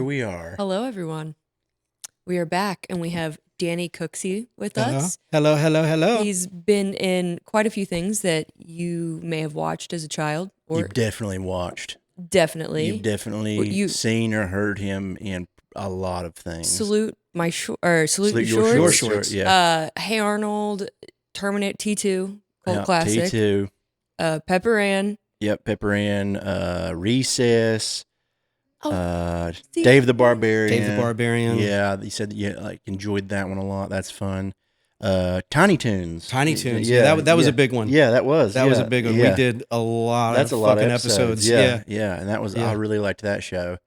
we are. Hello, everyone. We are back, and we have Danny Cooksey with us. Hello, hello, hello. He's been in quite a few things that you may have watched as a child. Or You've definitely watched. Definitely. You've definitely seen or heard him in a lot of things. Salute your shorts. Yeah. Hey Arnold, Terminator T2, cult classic. T2. Pepper Ann. Yep, Pepper Ann. Recess. Steve. Dave the Barbarian. Dave the Barbarian. Yeah, he said you enjoyed that one a lot. That's fun. Tiny Toons. Tiny Toons. Yeah, that was a big one. Yeah, that was. That was a big one. Yeah. We did a lot That's of a lot fucking of episodes. Yeah, and that was Yeah. I really liked that show.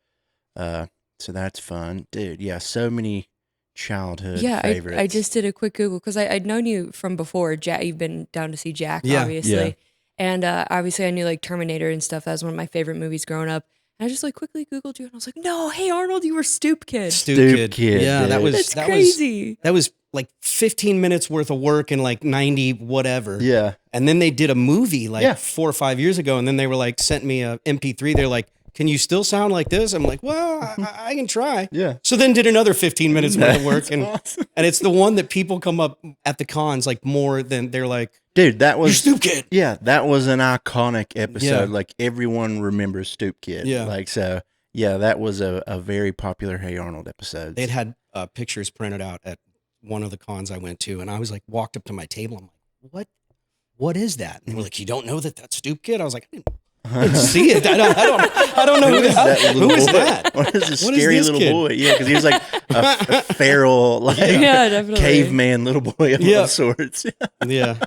So that's fun, dude. Yeah, so many childhood favorites. I just did a quick Google because I'd known you from before. Jack, you've been down to see Jack, Yeah. obviously, Yeah. and obviously I knew like Terminator and stuff. That was one of my favorite movies growing up. And I just like quickly Googled you, and I was like, "No, hey Arnold, you were Stoop Kid." Stoop Kid, Yeah, dude. That's crazy. That was like 15 minutes worth of work and like 90 whatever. Yeah. And then they did a movie like 4 or 5 years ago, and then they were like sent me a MP3. They're like, "Can you still sound like this?" I'm like, "Well, I can try." Yeah. So then did another 15 minutes worth of work, and awesome. and it's the one that people come up at the cons like more than they're like, Dude, that was "You're Stoop Kid." Yeah, that was an iconic episode. Yeah. Like everyone remembers Stoop Kid. Yeah. Like so. Yeah, that was a very popular Hey Arnold episode. They'd had pictures printed out at one of the cons I went to, and I was like, walked up to my table. I'm like, what is that? And they were like, "You don't know that's Stoop Kid?" I was like, I didn't see it. I don't know who is that? What is this scary little kid? boy? Yeah, because he was like a feral, like definitely. caveman little boy of all sorts. Yeah.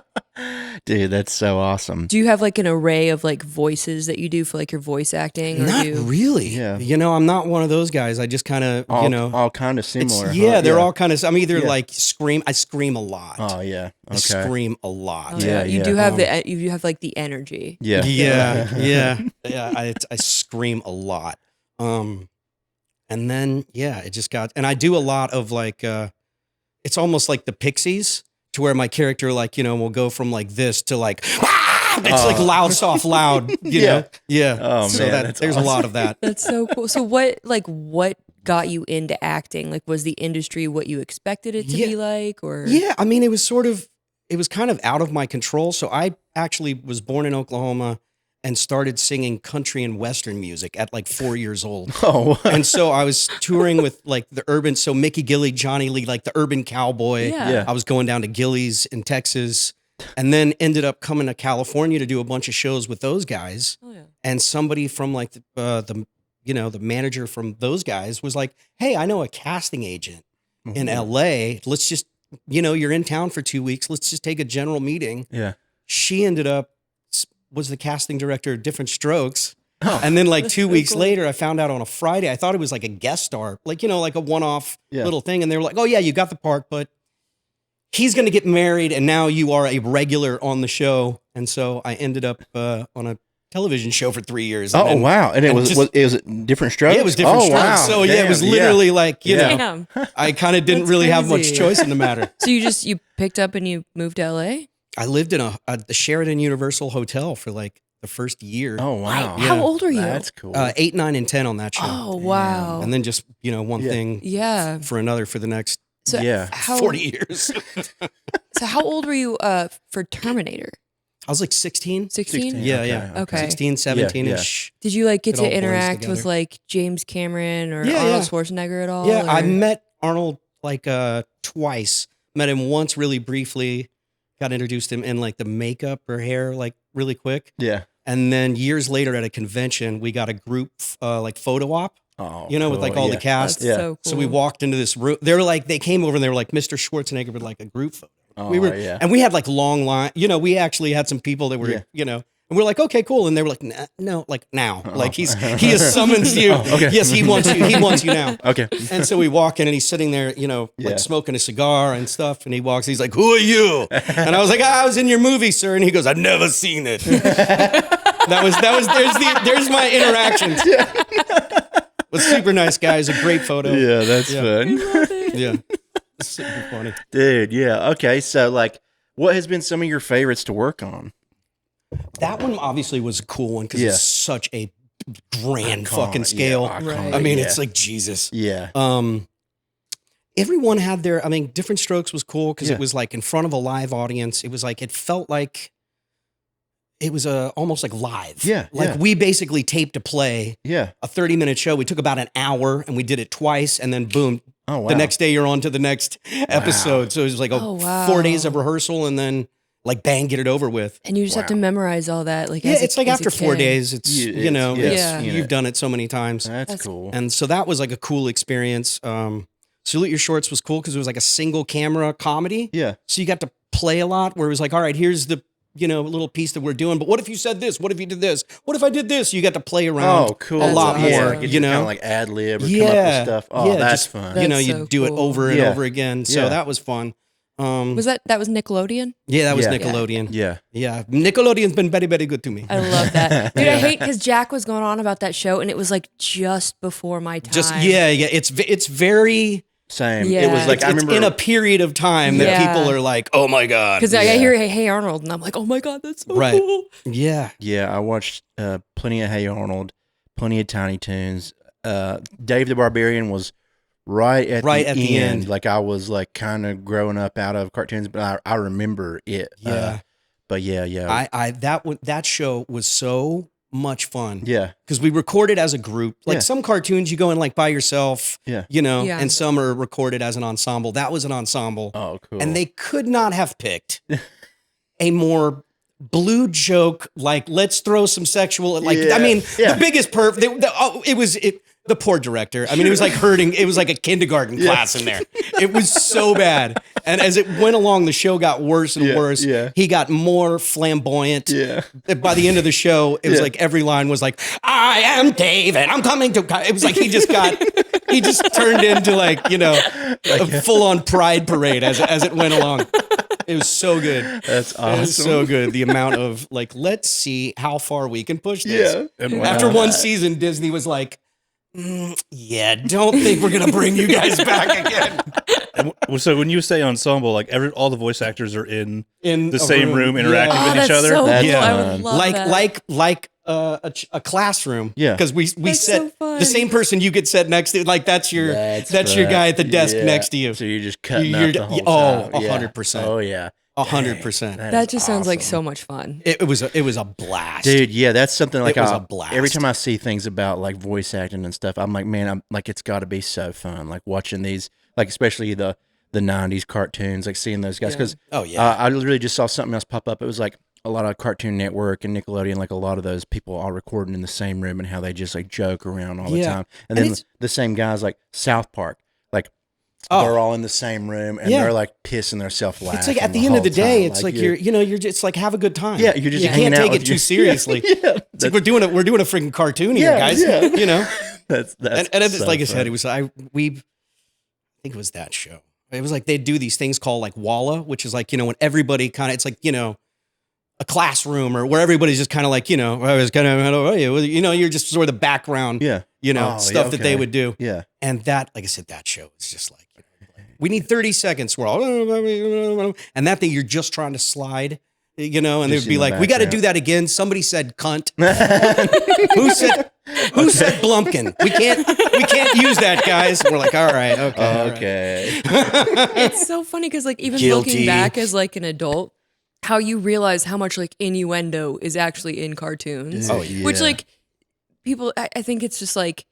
Dude, that's so awesome. Do you have like an array of like voices that you do for like your voice acting? Or Not do you... really. Yeah. You know, I'm not one of those guys. I just kind of, all kind of similar. they're all kind of, I'm either like I scream a lot. Oh yeah. Okay. I scream a lot. Oh, Yeah, you do have you have like the energy. Yeah. Yeah. I scream a lot. And then, it just got, and I do a lot of like, it's almost like the Pixies, to where my character, like, will go from like this to like, ah! It's like loud, soft, loud, you know? Yeah. Oh, so man, that's there's awesome. a lot of that. That's so cool. So what got you into acting? Like, was the industry what you expected it to be like, or? Yeah, I mean, it was kind of out of my control. So I actually was born in Oklahoma and started singing country and Western music at like 4 years old. Oh. And so I was touring with like the urban, so Mickey Gilley, Johnny Lee, like the urban cowboy. Yeah. I was going down to Gilley's in Texas, and then ended up coming to California to do a bunch of shows with those guys. Oh, yeah. And somebody from like the manager from those guys was like, "Hey, I know a casting agent in LA. Let's just, you're in town for 2 weeks. Let's just take a general meeting." Yeah. She ended up was the casting director of Diff'rent Strokes. Oh, and then like 2 weeks later, I found out on a Friday, I thought it was like a guest star, like, like a one-off little thing. And they were like, "Oh yeah, you got the part, but he's going to get married and now you are a regular on the show." And so I ended up on a television show for 3 years. Oh, wow. And it was Diff'rent Strokes? Yeah, it was Diff'rent Strokes. Wow. So it was literally like, Damn. I kind of didn't That's really have much crazy. choice in the matter. So you picked up and you moved to LA? I lived in the Sheraton Universal Hotel for like the first year. Oh, wow. How old are you? That's cool. 8, 9, and 10 on that show. Oh, wow. And then just, one thing for another for the next So 40 years. So how old were you for Terminator? I was like 16. 16? Yeah. Okay. 16, 17-ish. Did you like get It all to blurs interact with together. like James Cameron or Yeah, Arnold yeah. Schwarzenegger at all? Yeah, or? I met Arnold like twice. Met him once really briefly. Got introduced him in like the makeup or hair like really quick. Yeah. And then years later at a convention, we got a group like photo op. Oh, With like all the cast. That's so cool. So we walked into this room. They came over and they were like, "Mr. Schwarzenegger would like a group photo." Oh, And we had like long line. We actually had some people that were, and we're like, "Okay, cool." And they were like, "No, like now, like he has summons you. okay. Yes, he wants you. He wants you now." Okay. And so we walk in and he's sitting there, like smoking a cigar and stuff. And he walks, he's like, "Who are you?" And I was like, "I was in your movie, sir." And he goes, "I've never seen it." There's my interactions. But super nice guy. It's a great photo. Yeah, that's fun. I love it. Yeah. It's super funny. Dude, yeah. Okay, so like, what has been some of your favorites to work on? That one obviously was a cool one because it's such a grand fucking scale. Right. I mean, it's like Jesus. Yeah. Everyone had their, I mean, Diff'rent Strokes was cool because it was like in front of a live audience. It was like, it felt like it was almost like live. Yeah. Like we basically taped a play. Yeah. A 30-minute show. We took about an hour and we did it twice, and then boom. Oh, wow. The next day you're on to the next episode. So it was like 4 days of rehearsal and then like bang, get it over with. And you just have to memorize all that. Like, it's like after 4 days, it's, you've done it so many times. That's cool. And so that was like a cool experience. Salute Your Shorts was cool because it was like a single camera comedy. Yeah. So you got to play a lot where it was like, all right, here's the, little piece that we're doing. But what if you said this? What if you did this? What if I did this? You got to play around a lot more. Kind of like ad lib or come up with stuff. Oh, that's fun. You do it over and over again. So that was fun. Was that was Nickelodeon? Yeah, that was Nickelodeon. Yeah. Nickelodeon's been very, very good to me. I love that. Dude, I hate because Jack was going on about that show and it was like just before my time. It's very same. Yeah. It was like, I remember in a period of time that people are like, oh my God. Because I hear Hey Arnold and I'm like, oh my God, that's so cool. Yeah. Yeah, I watched plenty of Hey Arnold, plenty of Tiny Toons. Dave the Barbarian was right at the end. Like I was like kind of growing up out of cartoons, but I remember it. Yeah. But yeah. That show was so much fun. Yeah. Because we recorded as a group. Like some cartoons you go in like by yourself. Yeah. And some are recorded as an ensemble. That was an ensemble. Oh, cool. And they could not have picked a more blue joke, like let's throw some sexual, like the biggest the poor director. I mean, it was like hurting. It was like a kindergarten class in there. It was so bad. And as it went along, the show got worse and worse. Yeah. He got more flamboyant. Yeah. By the end of the show, it was like every line was like, I am Dave and I'm coming to... It was like he just turned into like, a full-on pride parade as it went along. It was so good. That's awesome. It was so good. The amount of like, let's see how far we can push this. Yeah. After one season, Disney was like, don't think we're gonna bring you guys back again. And so when you say ensemble, like all the voice actors are in the same room interacting with each other. So that's cool. fun. I would love like a classroom. Yeah, because we set the same person you get set next to. Like that's your guy at the desk next to you. So you're just cutting up the whole time. 100%. Oh yeah. 100%. That just sounds like so much fun. It was a blast, dude. Yeah, that's something like it was a blast. Every time I see things about like voice acting and stuff, I'm like, man, I'm like, it's got to be so fun. Like watching these, like especially the 90s cartoons, like seeing those guys. Because I literally just saw something else pop up. It was like a lot of Cartoon Network and Nickelodeon, like a lot of those people all recording in the same room and how they just like joke around all the time. And then the same guys like South Park, like. They're all in the same room and they're like pissing themselves laughing. It's like at the end of the day, it's like you're just like have a good time. Yeah, you're just you can't take it too seriously. It's like we're doing a freaking cartoon here, guys. Yeah. That's and it's so like I fun. said, it was I think it was that show. It was like they'd do these things called like Walla, which is like when everybody kind of it's like a classroom or where everybody's just kind of like I was kind of you're just sort of the background stuff that they would do. Yeah, and that like I said, that show was just like. We need 30 seconds. We're all, and that thing you're just trying to slide, and they'd be like, "We got to do that again." Somebody said "cunt." Who said "blumpkin"? We can't use that, guys. We're like, all right, okay. It's so funny because like even looking back as like an adult, how you realize how much like innuendo is actually in cartoons. Oh yeah. Which like people, I think it's just like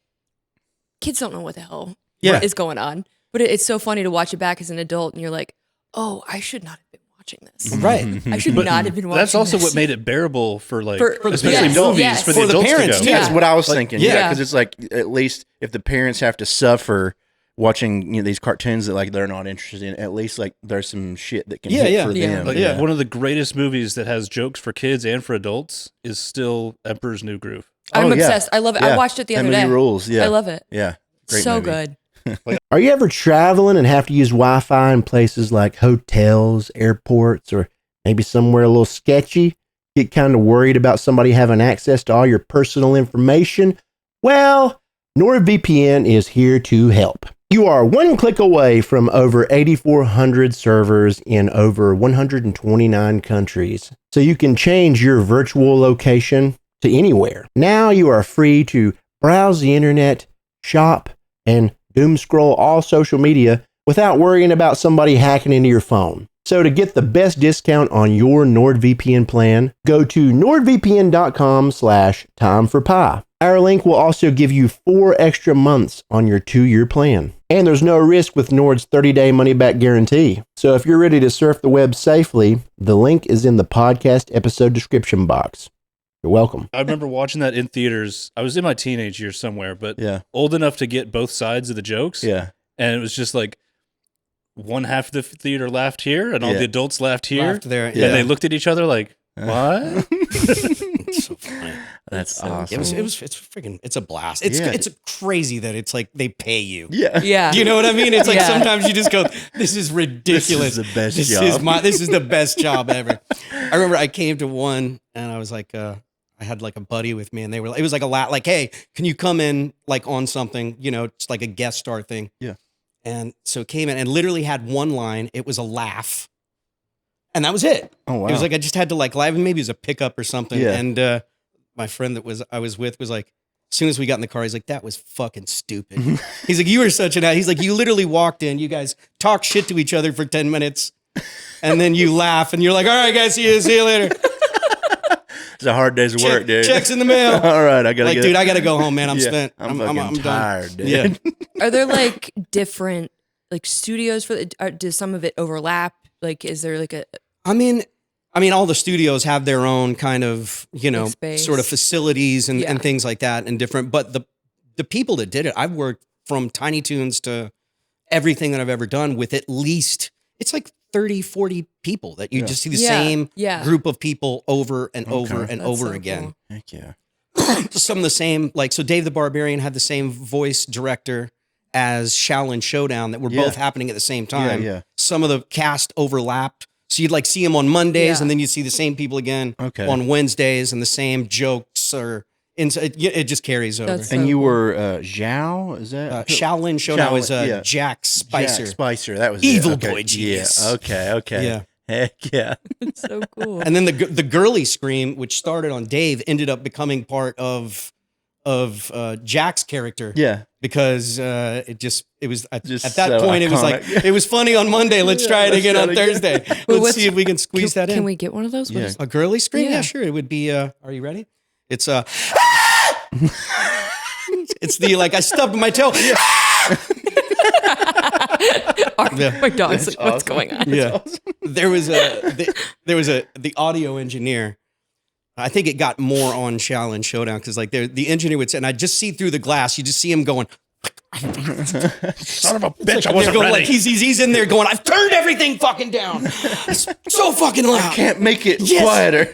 kids don't know what the hell is going on. But it's so funny to watch it back as an adult, and you're like, "Oh, I should not have been watching this. Right? I should not have been watching." That's also this. what made it bearable for movies especially for the adults parents to too. go. That's what I was thinking. yeah. Because it's like at least if the parents have to suffer watching these cartoons that like they're not interested in, at least like there's some shit that can hit for them. Like, one of the greatest movies that has jokes for kids and for adults is still Emperor's New Groove. I'm obsessed. I love it. I watched it the other day. Rules. Yeah, I love it. Yeah, great so movie. good. Are you ever traveling and have to use Wi-Fi in places like hotels, airports, or maybe somewhere a little sketchy? Get kind of worried about somebody having access to all your personal information? Well, NordVPN is here to help. You are one click away from over 8,400 servers in over 129 countries. So you can change your virtual location to anywhere. Now you are free to browse the internet, shop, and doom scroll all social media without worrying about somebody hacking into your phone. So to get the best discount on your NordVPN plan, go to nordvpn.com/timeforpie. Our link will also give you 4 extra months on your 2-year plan. And there's no risk with Nord's 30-day money-back guarantee. So if you're ready to surf the web safely, the link is in the podcast episode description box. You're welcome. I remember watching that in theaters. I was in my teenage years somewhere, but old enough to get both sides of the jokes. Yeah. And it was just like one half of the theater laughed here and all the adults laughed here. Laughed there. And they looked at each other like, what? It's so funny. That's awesome. It's freaking, it's a blast. It's crazy that it's like they pay you. Yeah. You know what I mean? It's like sometimes you just go, this is ridiculous. This is the best job. This is the best job ever. I remember I came to one and I was like, I had like a buddy with me and it was like like, hey, can you come in like on something, it's like a guest star thing. Yeah. And so came in and literally had one line. It was a laugh. And that was it. Oh, wow. It was like I just had to like live, maybe it was a pickup or something. Yeah. And my friend I was with was like, as soon as we got in the car, he's like, that was fucking stupid. He's like, you were such an he's like, you literally walked in, you guys talk shit to each other for 10 minutes, and then you laugh and you're like, all right, guys, see you later. It's a hard day's work, dude. Checks in the mail. All right, I gotta dude, I gotta go home, man. I'm spent. I'm tired, dude. Yeah. Are there like different like studios for does some of it overlap? Like, is there like a? I mean, all the studios have their own kind of, sort of facilities and things like that and different. But the people that did it, I've worked from Tiny Toons to everything that I've ever done with at least, it's like 30, 40 people that you just see the same group of people over and over and over so again. Cool. Heck yeah. Some of the same, like, so Dave the Barbarian had the same voice director as Shaolin Showdown that were both happening at the same time. Yeah. Some of the cast overlapped. So you'd like see them on Mondays and then you'd see the same people again on Wednesdays and the same jokes it just carries over. That's And so you cool. were Zhao, is that? Shaolin Showdown was Jack Spicer. Jack Spicer, that was Evil it. Okay. boy genius. Yeah, okay. Yeah. Heck yeah. It's so cool. And then the girly scream, which started on Dave, ended up becoming part of Jack's character. Yeah. Because at that so point iconic. it was funny on Monday. Let's try it again on Thursday. Let's see if we can squeeze that in. Can we get one of those? Yeah. A girly scream? Yeah. Yeah, sure. It would be. Are you ready? It's it's the like I stubbed my toe. My dog's like, what's going on? Yeah. There was the audio engineer. I think it got more on Shaolin Showdown because like the engineer would say, and I just see through the glass, you just see him going, son of a bitch, like, I wasn't going, ready. like he's in there going, I've turned everything fucking down. It's so fucking loud. I can't make it quieter.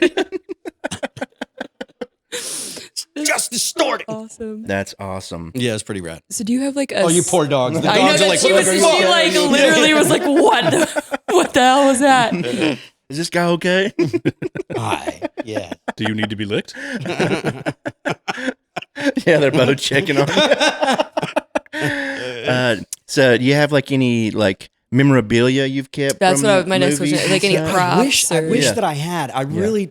Just distorting. Awesome. That's awesome. Yeah, it's pretty rad. So do you have like a? Oh, you poor dogs. The I know dogs are that like, she what was. the She fuck? like literally was like, what the hell was that? Is this guy okay? Hi. Yeah. Do you need to be licked? Yeah, they're both checking on you. So do you have like any like memorabilia you've kept? That's from what my next movies question. Like any and stuff? props? I wish that I had. I really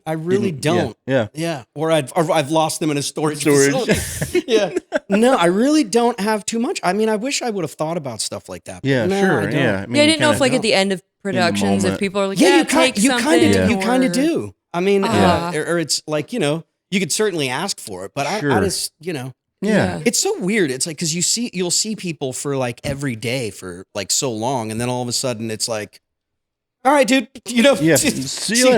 don't. Yeah. Or I've lost them in a storage facility. Yeah. No, I really don't have too much. I mean, I wish I would have thought about stuff like that. Yeah, no, sure. I don't. Yeah. I didn't know if like at the end of productions, if moment. people are like, Yeah, take you something. kind of do. I mean, Yeah. or it's like, you could certainly ask for it, but I just, Yeah. it's so weird. It's like, cause you'll see people for like every day for like so long. And then all of a sudden it's like, all right, dude, See you later.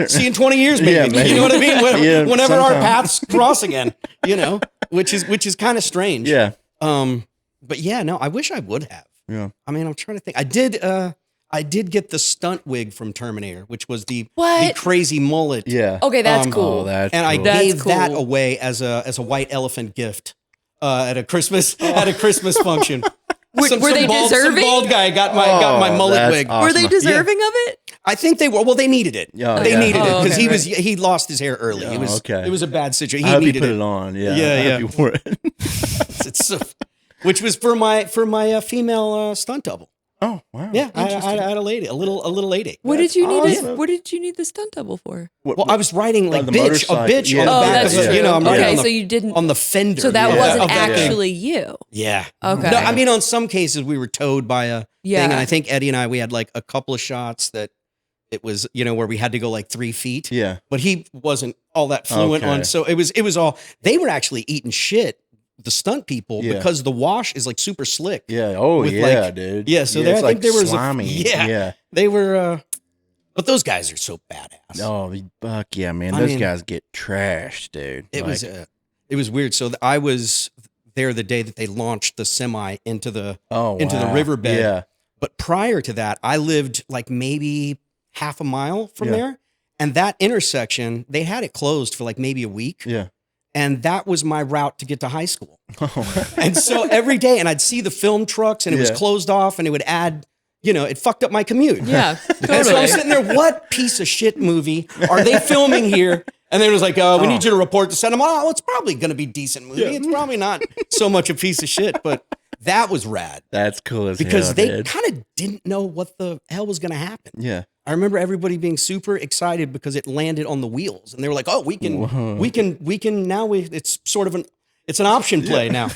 See you in 20 years, maybe. Yeah, maybe. You know what I mean? Yeah, Whenever our sometime. paths cross again, which is kind of strange. Yeah. But yeah, no, I wish I would have. Yeah. I mean, I'm trying to think. I did get the stunt wig from Terminator, which was the What? crazy mullet. Yeah. Okay, that's cool. Oh, that's And I cool. That's gave that cool. away as a white elephant gift at a Christmas function. Were they deserving? Some bald guy got my mullet that's wig. awesome. Were they deserving of it? I think they were. Well, they needed it. Yeah, They yeah. needed it because okay. he lost his hair early. Yeah, It was okay. It was a bad situation. I He hope you needed put it. it on. Yeah. Yeah, I yeah. hope you wore it. It's so, which was for my female stunt double. Oh wow! Yeah, I had a lady, a little lady. What did you need? What did you need the stunt double for? Well, I was riding like the bitch on the back that's of true. it. I'm riding okay, on the, so you didn't on the fender. So that wasn't actually you. Yeah. Okay. No, I mean, on some cases we were towed by a thing, and I think Eddie and I, we had like a couple of shots that it was, where we had to go like 3 feet. Yeah. But he wasn't all that fluent on, so it was all. They were actually eating shit, the stunt people, because the wash is like super slick. Yeah. Oh yeah, dude. Yeah. So there, I think there was slimy. Yeah. They were. But those guys are so badass. Oh, fuck yeah, man! Those guys get trashed, dude. It was weird. So I was there the day that they launched the semi into the riverbed. Yeah. But prior to that, I lived like maybe half a mile from there, and that intersection they had it closed for like maybe a week. Yeah. And that was my route to get to high school. And so every day, and I'd see the film trucks, and it was closed off, and it would add, it fucked up my commute. Yeah, totally. And so I'm sitting there, what piece of shit movie are they filming here? And then it was like, we need you to report to set them. Oh, it's probably going to be a decent movie. Yeah. It's probably not so much a piece of shit, but that was rad. That's cool as because hell, they kind of didn't know what the hell was going to happen. Yeah. I remember everybody being super excited because it landed on the wheels, and they were like, "Oh, we can now. It's sort of it's an option play now."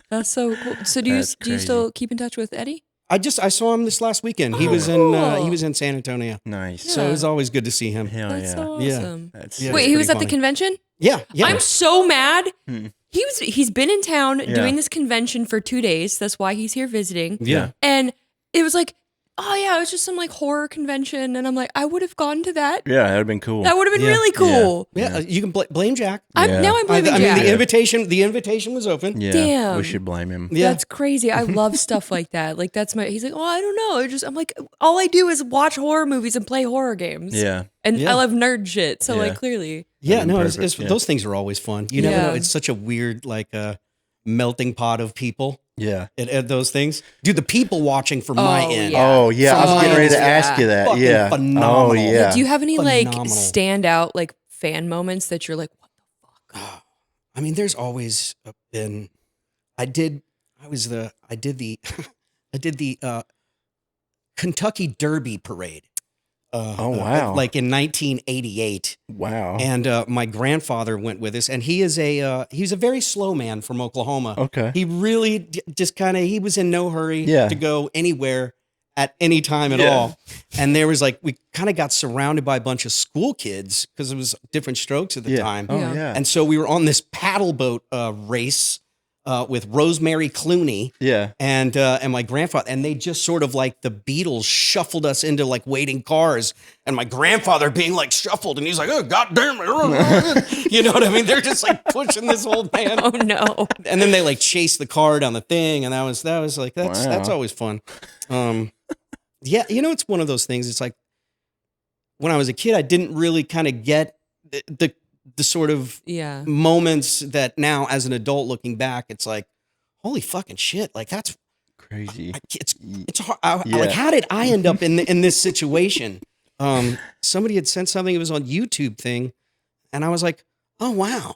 That's so cool. So do you still keep in touch with Eddie? I saw him this last weekend. He was in San Antonio. Nice. Yeah. So it was always good to see him. Hell that's so awesome. Yeah. Wait, he was at the convention? Yeah. I'm so mad. He's been in town doing this convention for 2 days. That's why he's here visiting. Yeah. And it was like, oh yeah, it was just some like horror convention, and I'm like, I would have gone to that. Yeah, that would have been cool. That would have been really cool. Yeah. You can blame Jack. Now I'm blaming Jack. I mean, the invitation was open. Yeah, damn, we should blame him. Yeah. That's crazy. I love stuff like that. Like he's like, oh, I don't know. I'm like, all I do is watch horror movies and play horror games. Yeah. And I love nerd shit. So like clearly. Yeah, no, those things are always fun. You never know. It's such a weird like melting pot of people. Yeah. At those things. Dude, the people watching from my end. Yeah. Oh, yeah. I was getting ready to ask you that. Yeah. Phenomenal. Oh, yeah. Do you have any like standout like fan moments that you're like, what the fuck? I mean, there's always been. I did the Kentucky Derby parade. Oh wow! Like in 1988. Wow! And my grandfather went with us, and he's a very slow man from Oklahoma. Okay. He really just he was in no hurry to go anywhere at any time at all. And there was we kind of got surrounded by a bunch of school kids because it was Diff'rent Strokes at the time. Oh yeah. And so we were on this paddle boat race. With Rosemary Clooney, and my grandfather, and they just sort of like the Beatles shuffled us into like waiting cars, and my grandfather being like shuffled, and he's like, "Oh God damn it!" You know what I mean? They're just like pushing this old man. Oh no! And then they like chase the car down the thing, and that was like that's always fun. Yeah, it's one of those things. It's like when I was a kid, I didn't really kind of get the sort of moments that now as an adult looking back, it's like, holy fucking shit. Like that's crazy. It's hard. Like, how did I end up in this situation? Somebody had sent something. It was on YouTube thing. And I was like, oh, wow.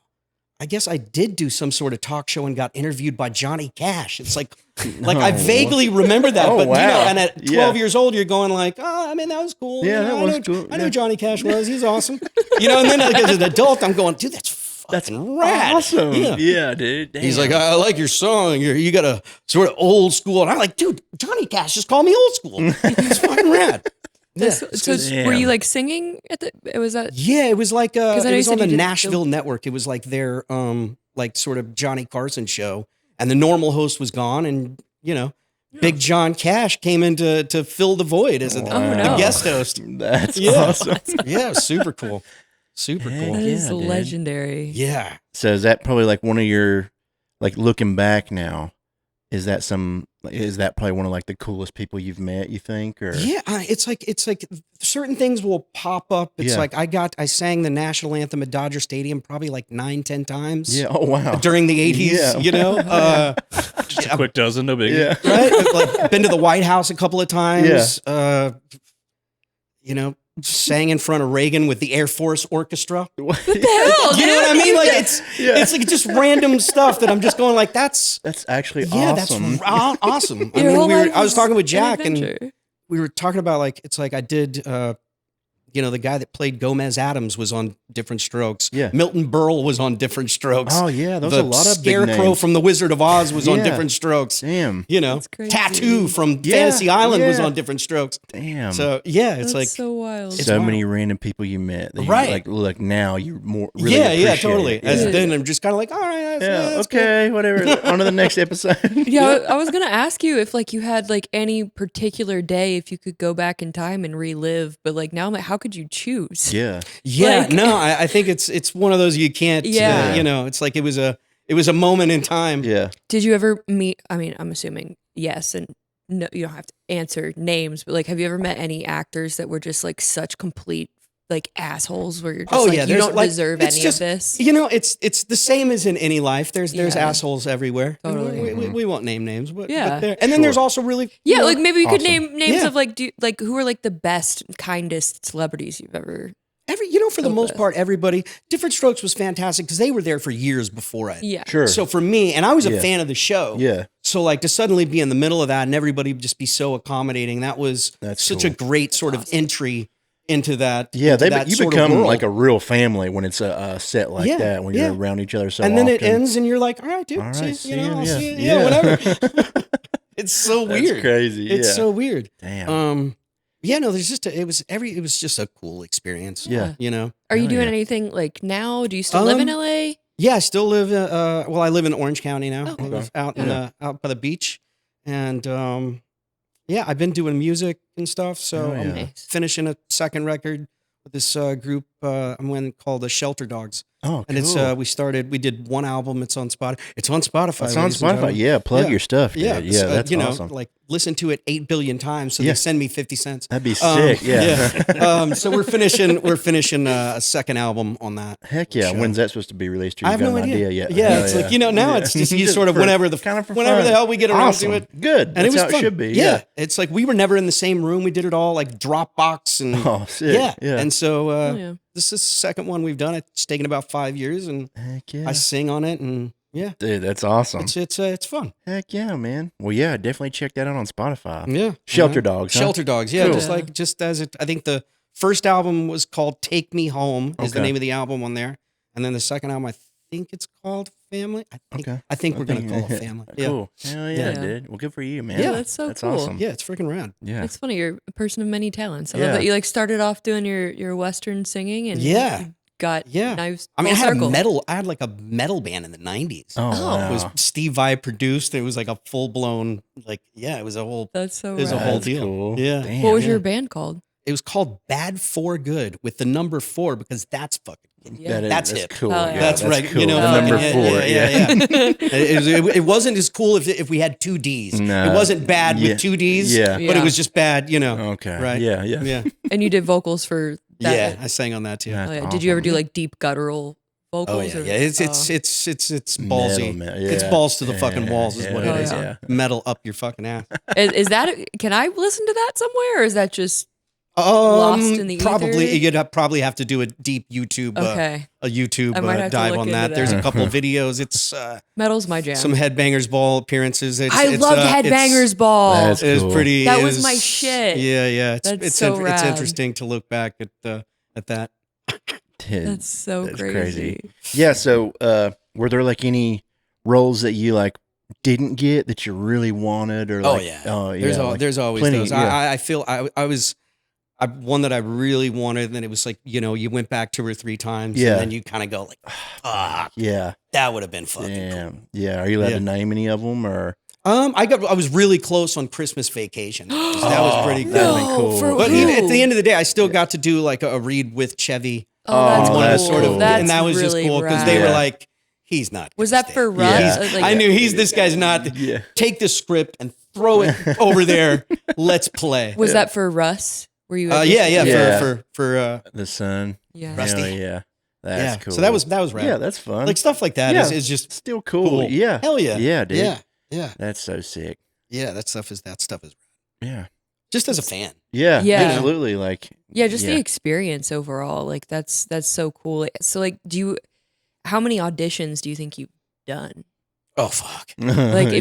I guess I did do some sort of talk show and got interviewed by Johnny Cash. It's like I vaguely remember that, but and at 12 years old, you're going like, oh, I mean, that was cool. Yeah, that was cool. I know Johnny Cash was. He's awesome. And then as an adult, I'm going, dude, that's fucking rad. Awesome. Yeah, dude. Damn. He's like, I like your song. You got a sort of old school. And I'm like, dude, Johnny Cash just called me old school. It's fucking rad. Yeah. So were you like singing at the? Was that? Yeah, it was like it was on the Nashville network. It was like their like sort of Johnny Carson show, and the normal host was gone, and Big John Cash came in to fill the void as a guest host. That's awesome. Yeah, super cool. Super cool. That is legendary. Yeah. So is that probably like one of your like looking back now? Is that probably one of like the coolest people you've met, you think? Or it's like certain things will pop up. It's like I sang the national anthem at Dodger Stadium probably like 9-10 times. Yeah. Oh wow. During the 80s, Just a quick dozen, no biggie. Yeah. Right? Like been to the White House a couple of times. sang in front of Reagan with the Air Force Orchestra. What the hell? You know what I mean? Like it's like just random stuff that I'm just going like that's actually awesome. That's awesome. I mean, I was talking with Jack and we were talking about like it's like I did. The guy that played Gomez Adams was on Diff'rent Strokes. Yeah. Milton Berle was on Diff'rent Strokes. Oh yeah, those are a lot of big names. Scarecrow from The Wizard of Oz was on Diff'rent Strokes. Damn. Tattoo from Fantasy Island was on Diff'rent Strokes. Damn. So it's like so wild. So many random people you met. That you, right. Like now you more really appreciate totally. It. As then I'm just kind of like, all right, that's okay, cool. Whatever. On to the next episode. I was gonna ask you if like you had like any particular day if you could go back in time and relive, but like now I'm like, how could you choose? Yeah. Like, no, I think it's one of those you can't. It's like it was a moment in time. Yeah. Did you ever meet? I mean, I'm assuming yes, and no, you don't have to answer names, but like, have you ever met any actors that were just like such complete like assholes where you're just you don't deserve any of this? It's the same as in any life. There's assholes everywhere. Totally. We won't name names, but and then there's also really like maybe you could name names of like who are like the best, kindest celebrities you've ever. For the most part, everybody. Diff'rent Strokes was fantastic because they were there for years before it. Yeah, sure. So for me, and I was a fan of the show. Yeah. So like to suddenly be in the middle of that and everybody just be so accommodating, that's such a great sort of entry into that. Yeah, you become like a real family when it's a set like that, when you're around each other so and then often. it ends and you're like, all right, dude, all right, I'll see you, whatever. It's so weird. That's crazy. It's so weird. Damn. There's just it was just a cool experience. Yeah. Are you doing anything like now? Do you still live in LA? Yeah, I still live I live in Orange County now. Okay. I live out by the beach. And I've been doing music and stuff. So I'm finishing a second record with this group called the Shelter Dogs. Oh, and cool. we did one album. It's on Spotify. It's on Spotify. It's on Spotify. Yeah, plug your stuff. Dude. Yeah, that's awesome. Like listen to it 8 billion times. So they send me 50 cents. That'd be sick. So we're finishing a second album on that. Heck yeah! When's that supposed to be released? I have no idea yet. Yeah, it's like now it's just you sort of whenever the hell we get around to it. Good. And it was how fun. It should be. Yeah, it's like we were never in the same room. We did it all like Dropbox and sick. Yeah. And so this is the second one we've done. It's taken about 5 years, and I sing on it, and dude, that's awesome. It's fun. Heck yeah, man. Well, yeah, definitely check that out on Spotify. Yeah, Shelter Dogs. Huh? Shelter Dogs. Yeah, cool. just as it. I think the first album was called "Take Me Home" is the name of the album on there, and then the second album I think it's called Family. I think we're gonna call it Family. Cool. Hell yeah, dude. Well, good for you, man. Yeah, that's cool. Awesome. Yeah, it's freaking rad. Yeah, it's funny. You're a person of many talents. I love that you like started off doing your Western singing and got knives. I mean, I had like a metal band in the 90s. Oh, wow. It was Steve Vai produced. It was like a full blown it was a whole. That's so. It was a whole deal. Cool. Yeah. Damn, what was your band called? It was called Bad for Good with the number 4 because that's fucking. Yeah. That's hip. Cool. Yeah. That's right. Cool. You know, the number 4. Yeah. It wasn't as cool if we had 2 Ds. No. It wasn't bad with 2 Ds. Yeah. But it was just bad. Okay. Right. Yeah. And you did vocals for that. Yeah, I sang on that too. Awesome. Did you ever do like deep guttural vocals? Oh yeah, It's ballsy. Metal, It's balls to the fucking walls is what it is. Yeah. Metal up your fucking ass. Is that? Can I listen to that somewhere, or is that just lost in the probably ether? you'd probably have to do a deep YouTube a YouTube dive on that. There's a couple videos. It's metal's my jam. some Headbangers Ball apperances. I loved Headbangers Ball. That's cool. It was pretty. That was my shit. Yeah. That's so rad. It's interesting to look back at that. Dude, that's so crazy. Yeah. So, were there like any roles that you like didn't get that you really wanted, or like? There's always plenty, those. yeah. I feel I was. One that I really wanted, and then it was like, you went back 2 or 3 times, and then you kind of go like, fuck, that would have been fucking cool. Yeah. Are you allowed to name any of them, or? I was really close on Christmas Vacation. That was pretty cool. That'd be cool. But at the end of the day, I still got to do like a read with Chevy. That's cool. And that was just cool because they were like, he's not. Was that for Russ? Yeah. I knew this guy's not. Yeah. Take the script and throw it over there. Let's play. Was that for Russ? Were you? For the son. Yeah. Rusty. Yeah. That's cool. So that was rad. Yeah, that's fun. Like stuff like that is just still cool. Yeah. Hell yeah. Yeah, dude. Yeah. That's so sick. Yeah, that stuff is rad. Yeah. just as a fan. Yeah, Yeah. absolutely. Like, just the experience overall. Like that's so cool. So like, how many auditions do you think you've done? Oh fuck! Like,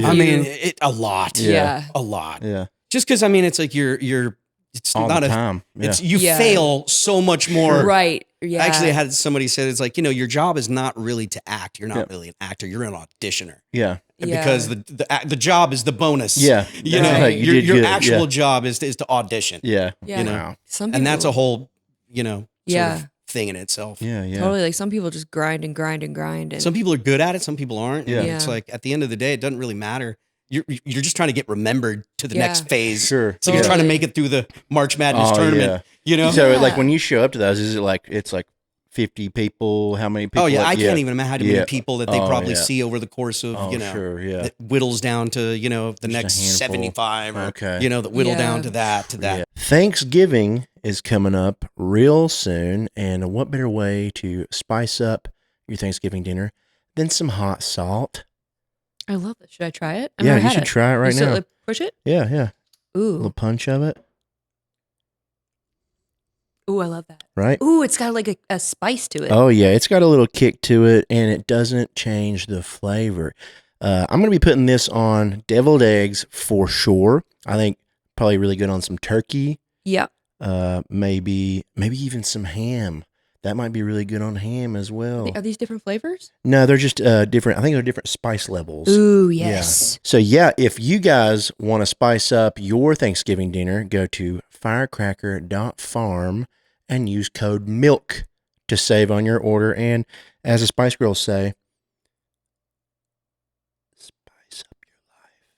a lot. Yeah. A lot. Yeah. Just because it's like it's all not the a time. Yeah. It's you fail so much more. Right. Yeah. Actually, I had somebody said it's like your job is not really to act. You're not really an actor. You're an auditioner. Yeah. Because the job is the bonus. Yeah. You know, Like, your actual job is to audition. Yeah. Yeah. You know, Wow. and that's a whole sort of thing in itself. Yeah. Yeah. Totally. Like some people just grind and grind and grind. And Some people are good at it. Some people aren't. Yeah. It's like at the end of the day, it doesn't really matter. You're just trying to get remembered to the next phase. Sure. So you're trying to make it through the March Madness tournament. You know. So like when you show up to those, is it like it's like 50 people? How many people? Oh yeah, I can't even imagine how many people that they probably yeah. see over the course of Sure, yeah. that whittles down to the Just next 75 or that whittle down to that. Yeah. Thanksgiving is coming up real soon, and what better way to spice up your Thanksgiving dinner than some hot salt? I love it. Should I try it? Yeah, you should try it right now. Like, push it? Yeah, yeah. Ooh. A little punch of it. Ooh, I love that. Right? Ooh, it's got like a spice to it. Oh, yeah. It's got a little kick to it, and it doesn't change the flavor. I'm going to be putting this on deviled eggs for sure. I think probably really good on some turkey. Yeah. Maybe even some ham. That might be really good on ham as well. Are these different flavors? No, they're just different. I think they're different spice levels. Ooh, yes. Yeah. So, yeah, if you guys want to spice up your Thanksgiving dinner, go to firecracker.farm and use code MILK to save on your order. And as the Spice Girls say, spice up your life.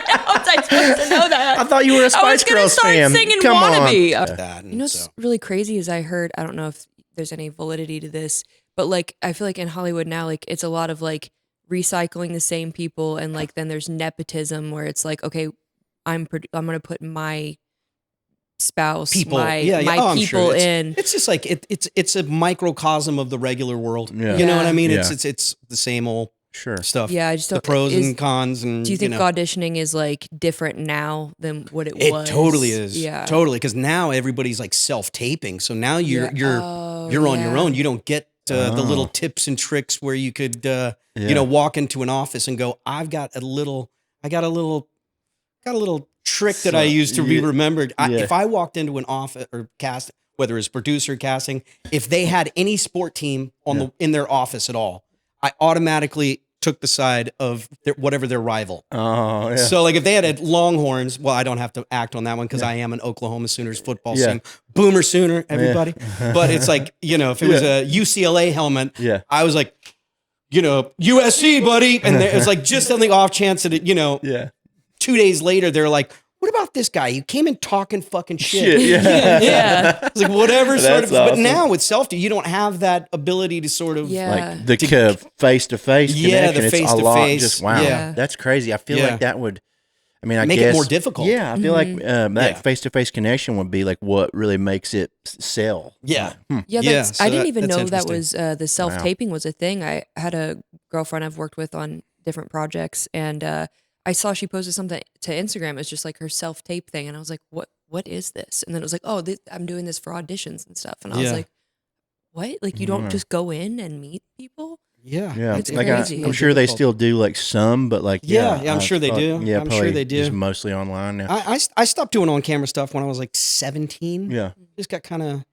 How was I supposed to know that? I thought you were a Spice Girls fan. I was going to start singing Wannabe. That, you know what's really crazy is I heard, I don't know if there's any validity to this, but like I feel like in Hollywood now, like it's a lot of like recycling the same people, and like then there's nepotism where it's like, okay, I'm going to put my spouse, my people in. It's just like it's a microcosm of the regular world. Yeah. You know what I mean? Yeah. It's the same old stuff. Yeah, I just don't. The pros and cons. And do you think auditioning is like different now than what it was? It totally is. Yeah, totally. Because now everybody's like self-taping, so now you're on your own. You don't get the little tips and tricks where you could walk into an office and go, I got a little trick that I used to be remembered. If I walked into an office or cast, whether it's producer casting, if they had any sport team in their office at all, I automatically took the side of whatever their rival. Oh, yeah. So like if they had Longhorns, well, I don't have to act on that one because I am an Oklahoma Sooners football team. Boomer Sooner, everybody. But it's like, if it was a UCLA helmet, I was like, USC, buddy. And it's like just something off chance that it, 2 days later, they're like, what about this guy? You came in talking fucking shit. Yeah. It's like whatever sort of, awesome. But now with self-do, you don't have that ability to sort of like the face-to-face connection. The face-to-face. It's a lot. Just wow, Yeah. that's crazy. I feel like that would, I mean, I make guess it more difficult. Yeah, I feel like that face-to-face connection would be like what really makes it sell. Yeah. I didn't even know that was the self-taping was a thing. I had a girlfriend I've worked with on different projects, and I saw she posted something to Instagram. It's just like her self-tape thing. And I was like, what is this? And then it was like, oh, I'm doing this for auditions and stuff. And I was like, what? Like you don't just go in and meet people? Yeah. It's like crazy. I'm sure they still do like some, but like, I'm sure they do. Yeah, I'm sure they do. Just mostly online now. I stopped doing on-camera stuff when I was like 17. Yeah. Just got kind of,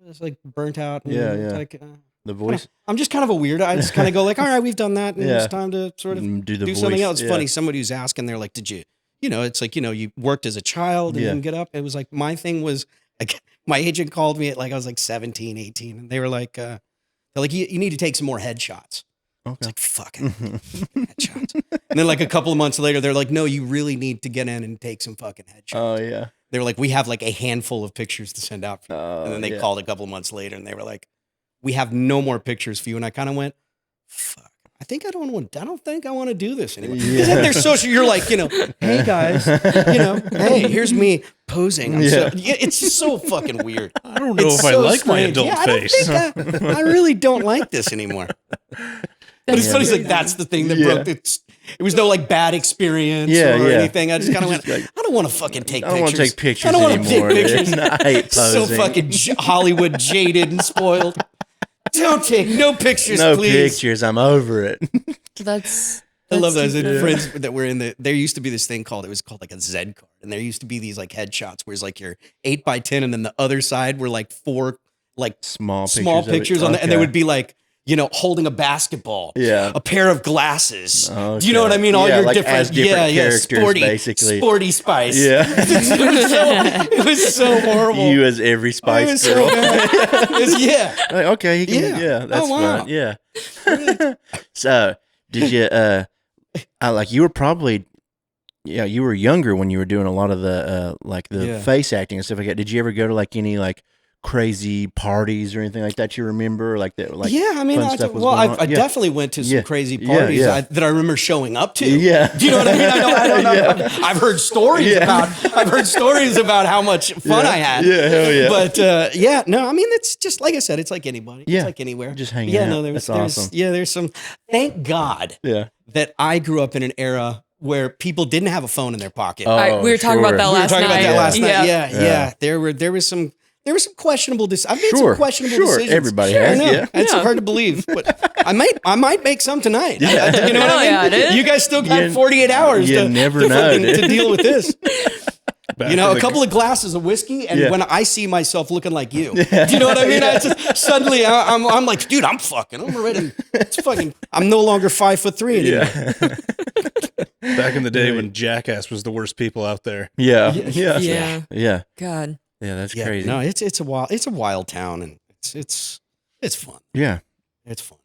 just like burnt out. And like, the voice. I'm just kind of a weirdo. I just kind of go like, all right, we've done that. And it's time to sort of do something else. It's funny. Somebody who's asking, they're like, did you, it's like, you worked as a child and didn't get up. It was like, my thing was, like, my agent called me at like, I was like 17, 18. And they were like, they're like, you need to take some more headshots. Okay. It's like, fucking headshots. And then like a couple of months later, they're like, no, you really need to get in and take some fucking headshots. Oh, yeah. They were like, we have like a handful of pictures to send out for you. And then they called a couple of months later and they were like, we have no more pictures for you. And I kind of went, fuck, I think I don't think I want to do this anymore. Because like they're social, you're like, hey guys, hey, here's me posing. It's just so fucking weird. I don't know if I like my adult face. I really don't like this anymore. But it's funny, it's like, that's the thing that broke it. it was no like bad experience or anything. I just kind of went, I don't want to fucking take pictures. I don't want to take pictures I don't want to take anymore. pictures. I hate posing. So fucking Hollywood jaded and spoiled. Don't take no pictures, no please. pictures. I'm over it. I love those friends that were in there used to be this thing called like a Z card. And there used to be these like headshots where it's like your 8x10 and then the other side were like 4 like small pictures on it. And there would be like, holding a basketball, a pair of glasses. Okay. Do you know what I mean? All your like different characters, sporty, basically. Sporty Spice. Yeah. it was so horrible. You as every Spice girl. So like, okay, he can, that's fun. Yeah. So, did you, you were probably, you were younger when you were doing a lot of the face acting and stuff like that. Did you ever go to like any like crazy parties or anything like that you remember? Like that? Like I mean, I definitely went to some crazy parties that I remember showing up to. Yeah. Do you know what I mean? I don't know. I've heard stories about how much fun I had. Yeah, hell yeah. But no, I mean, it's just like I said, it's like anybody. It's like anywhere. Just hanging out. No, that's awesome. There's some, thank God that I grew up in an era where people didn't have a phone in their pocket. We were talking about that last night. Yeah. There was some questionable decisions. I've made some questionable decisions. Everybody has. It's hard to believe, but I might make some tonight. You know what I mean? You guys still got 48 hours to deal with this. A couple of glasses of whiskey, and when I see myself looking like you, do you know what I mean? Suddenly I'm like, dude, I'm ready. I'm no longer 5'3" anymore. Back in the day when Jackass was the worst people out there. Yeah. God. Yeah, that's crazy. No, it's a wild town, and it's fun. Yeah, it's fun.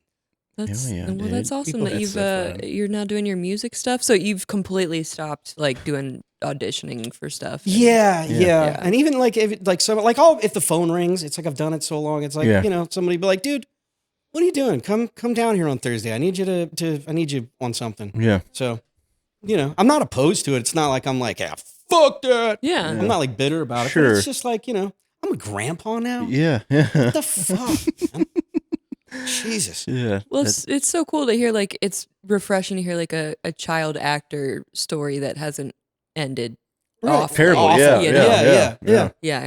That's awesome that you're now doing your music stuff. So you've completely stopped like doing auditioning for stuff. Yeah. And even like if the phone rings, it's like I've done it so long. It's like somebody be like, dude, what are you doing? Come down here on Thursday. I need you I need you on something. Yeah. So, I'm not opposed to it. It's not like I'm like, fuck that. Yeah. I'm not like bitter about it. Sure. But it's just like, I'm a grandpa now. Yeah. What the fuck, man? Jesus. Yeah. Well, it's so cool to hear, like, it's refreshing to hear like a child actor story that hasn't ended off. Terrible. Awful, Yeah.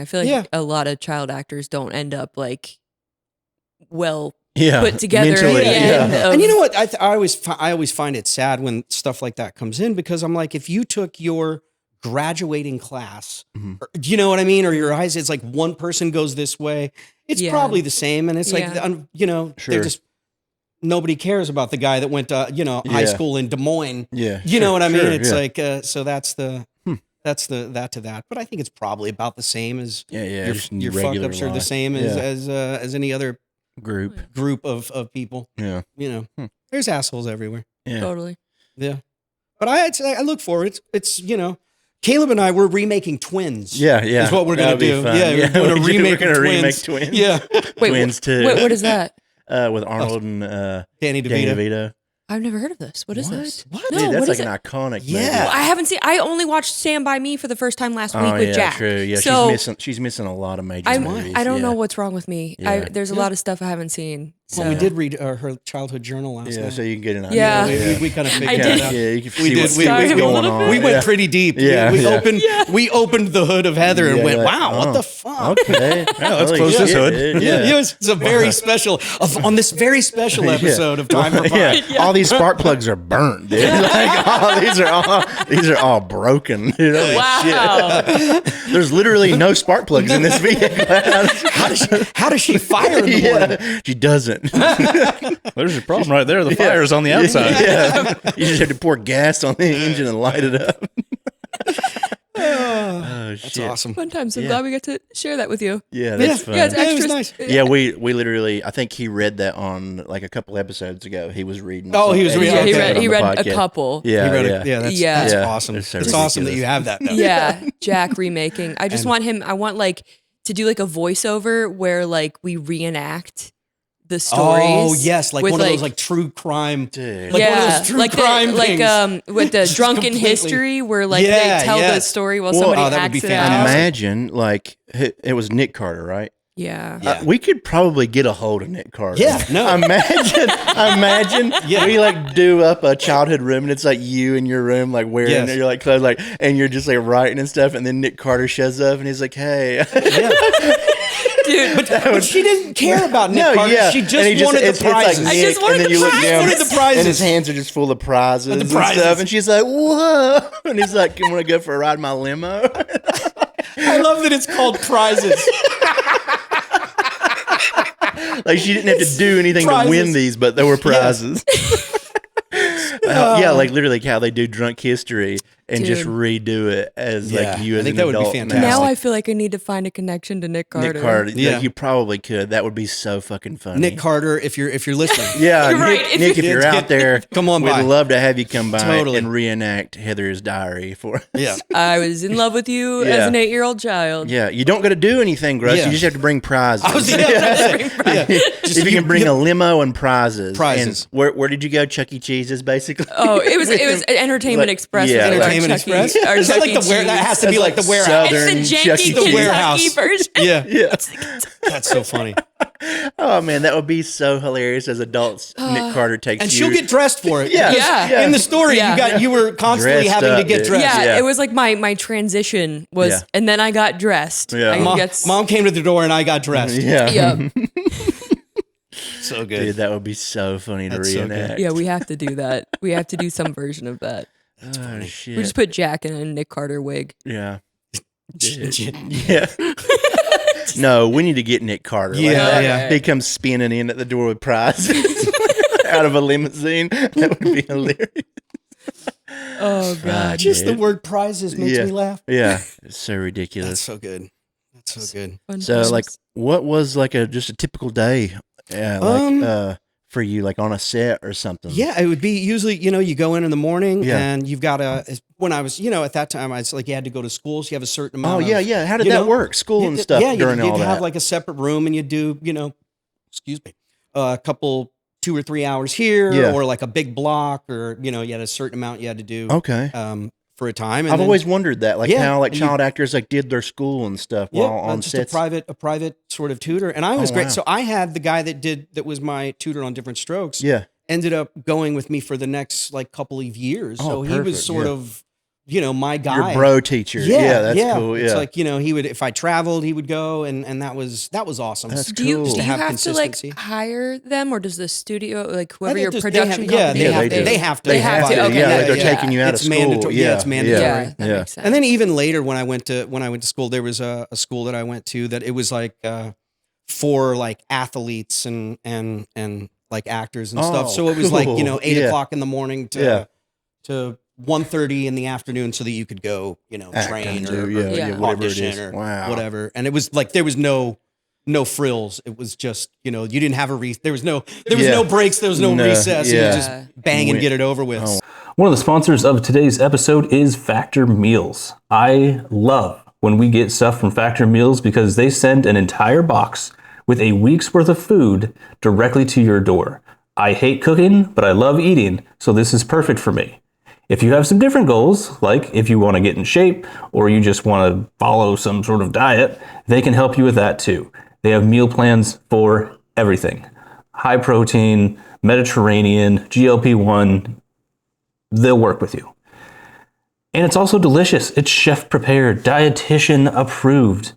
I feel like a lot of child actors don't end up like put together mentally, at the end. And you know what? I always find it sad when stuff like that comes in, because I'm like, if you took your graduating class, do you know what I mean? Or your eyes, it's like one person goes this way. It's probably the same. And it's like, they're just, nobody cares about the guy that went to, high school in Des Moines. Yeah. You know what I mean? It's like, so that's that to that. But I think it's probably about the same as your fuck ups are the same as any other group of people. Yeah. There's assholes everywhere. Yeah. Totally. Yeah. But I look for it. It's Caleb and I, we're remaking Twins. Yeah. Is what we're going to do. Yeah. We're going to remake Twins. Yeah. Wait, Twins too. Wait, what is that? With Arnold and Danny DeVito. I've never heard of this. What is this? What? No, dude, that's like an iconic movie. I haven't seen. I only watched Stand By Me for the first time last week with Jack. True. Yeah, so she's missing a lot of major movies. I don't know what's wrong with me. There's a lot of stuff I haven't seen. So. Well, we did read her childhood journal last night. So you can get an idea. Yeah, we kind of figured that out. Yeah, you can see what's going on. We went pretty deep. Yeah, we opened the hood of Heather and went, wow, what the fuck? Okay, let's close this hood. Yeah, it's a very special on this very special episode of Time for Pie. All these spark plugs are burnt, dude. Like, these are all broken. Wow. There's literally no spark plugs in this vehicle. How does she fire in the morning? She doesn't. There's your problem right there. The fire's on the outside. Yeah. You just have to pour gas on the engine and light it up. That's awesome. Fun times. I'm glad we got to share that with you. Yeah, that's fun. Yeah, it's extra. It was nice. Yeah, we literally, I think he read that on like a couple episodes ago. He was reading. Oh, he was reading. Yeah, he read a couple. Yeah, that's awesome. It's awesome that you have that. Though. Yeah, Jack remaking. I just want him. I want like to do like a voiceover where like we reenact the stories. Oh yes, like one of those like true crime. Dude. Like one of those true crime things. With the drunken history where like they tell the story while somebody acts it out. Imagine like it was Nick Carter, right? Yeah. We could probably get a hold of Nick Carter. Yeah, no. Imagine we like do up a childhood room and it's like you in your room like wearing your like clothes like and you're just like writing and stuff and then Nick Carter shows up and he's like, hey. Dude, but she didn't care about Nick Carter. Yeah. She just wanted the prizes. Like I just wanted the prizes. And his hands are just full of prizes and stuff. And she's like, whoa. And he's like, you want to go for a ride in my limo? I love that it's called prizes. Like she didn't have to do anything to win these, but there were prizes. Yeah, like literally how they do Drunk History and just redo it as like you as an adult. Would be fantastic. Now I feel like I need to find a connection to Nick Carter. Nick Carter, like you probably could. That would be so fucking funny. Nick Carter, if you're listening, Nick, if you're out there, come on, we'd love to have you come by and reenact Heather's diary for us. Yeah, I was in love with you as an 8-year-old child. Yeah, you don't got to do anything, Gross. You just have to bring prizes. If you can bring a limo and prizes. And where did you go? Chuck E. Cheese's, basically. Oh, it was Entertainment Express. Yeah, Entertainment Express. Is that like the that has to be like the warehouse? It's the janky Kentucky version. Yeah. That's so funny. Oh man, that would be so hilarious as adults. Nick Carter takes and she'll get dressed for it. Yeah. In the story, you were constantly dressed having up, to get dressed. Yeah, it was like my transition was, and then I got dressed. Yeah. Mom came to the door and I got dressed. Yeah. So good. Dude, that would be so funny to reenact. So yeah, we have to do that. We have to do some version of that. That's funny. Shit. We just put Jack in a Nick Carter wig. Yeah. Yeah. No, we need to get Nick Carter. He comes spinning in at the door with prizes out of a limousine. That would be hilarious. Oh God! Just the word prizes makes me laugh. Yeah, it's so ridiculous. That's so good. That's so good. So, like, what was like just a typical day? For you, like on a set or something? Yeah, it would be usually, you go in the morning and you've got when I was, at that time, I was like, you had to go to school, so you have a certain amount. Oh, yeah. How did that work? School and stuff during all that? You'd have like a separate room and you'd do, a couple, 2 or 3 hours here or like a big block or, you had a certain amount you had to do. Okay. For a time. And I've always wondered that, like how like child actors like did their school and stuff while on just sets. a private sort of tutor, and I was great. Wow. So I had the guy that was my tutor on Diff'rent Strokes. Yeah, ended up going with me for the next like couple of years. So he was sort of my guy, your bro teacher. Yeah, that's cool. Yeah, it's like he would, if I traveled, he would go, and that was awesome. That's do you have to like hire them, or does the studio like whoever your production company? They have to. Okay. Yeah, they're taking you out of school. Mandatory. Yeah, it's mandatory. Yeah, that makes sense. And then even later when I went to school, there was a school that I went to that it was like for like athletes and like actors and stuff. So it was like 8 o'clock in the morning to 1:30 in the afternoon, so that you could go train or audition or whatever. And it was like there was no frills. It was just you didn't have there was no breaks. There was no recess. You just bang and get it over with. Oh. One of the sponsors of today's episode is Factor Meals. I love when we get stuff from Factor Meals because they send an entire box with a week's worth of food directly to your door. I hate cooking, but I love eating, so this is perfect for me. If you have some different goals, like if you want to get in shape or you just want to follow some sort of diet, they can help you with that too. They have meal plans for everything. High protein, Mediterranean, GLP-1, they'll work with you. And it's also delicious. It's chef prepared, dietitian approved.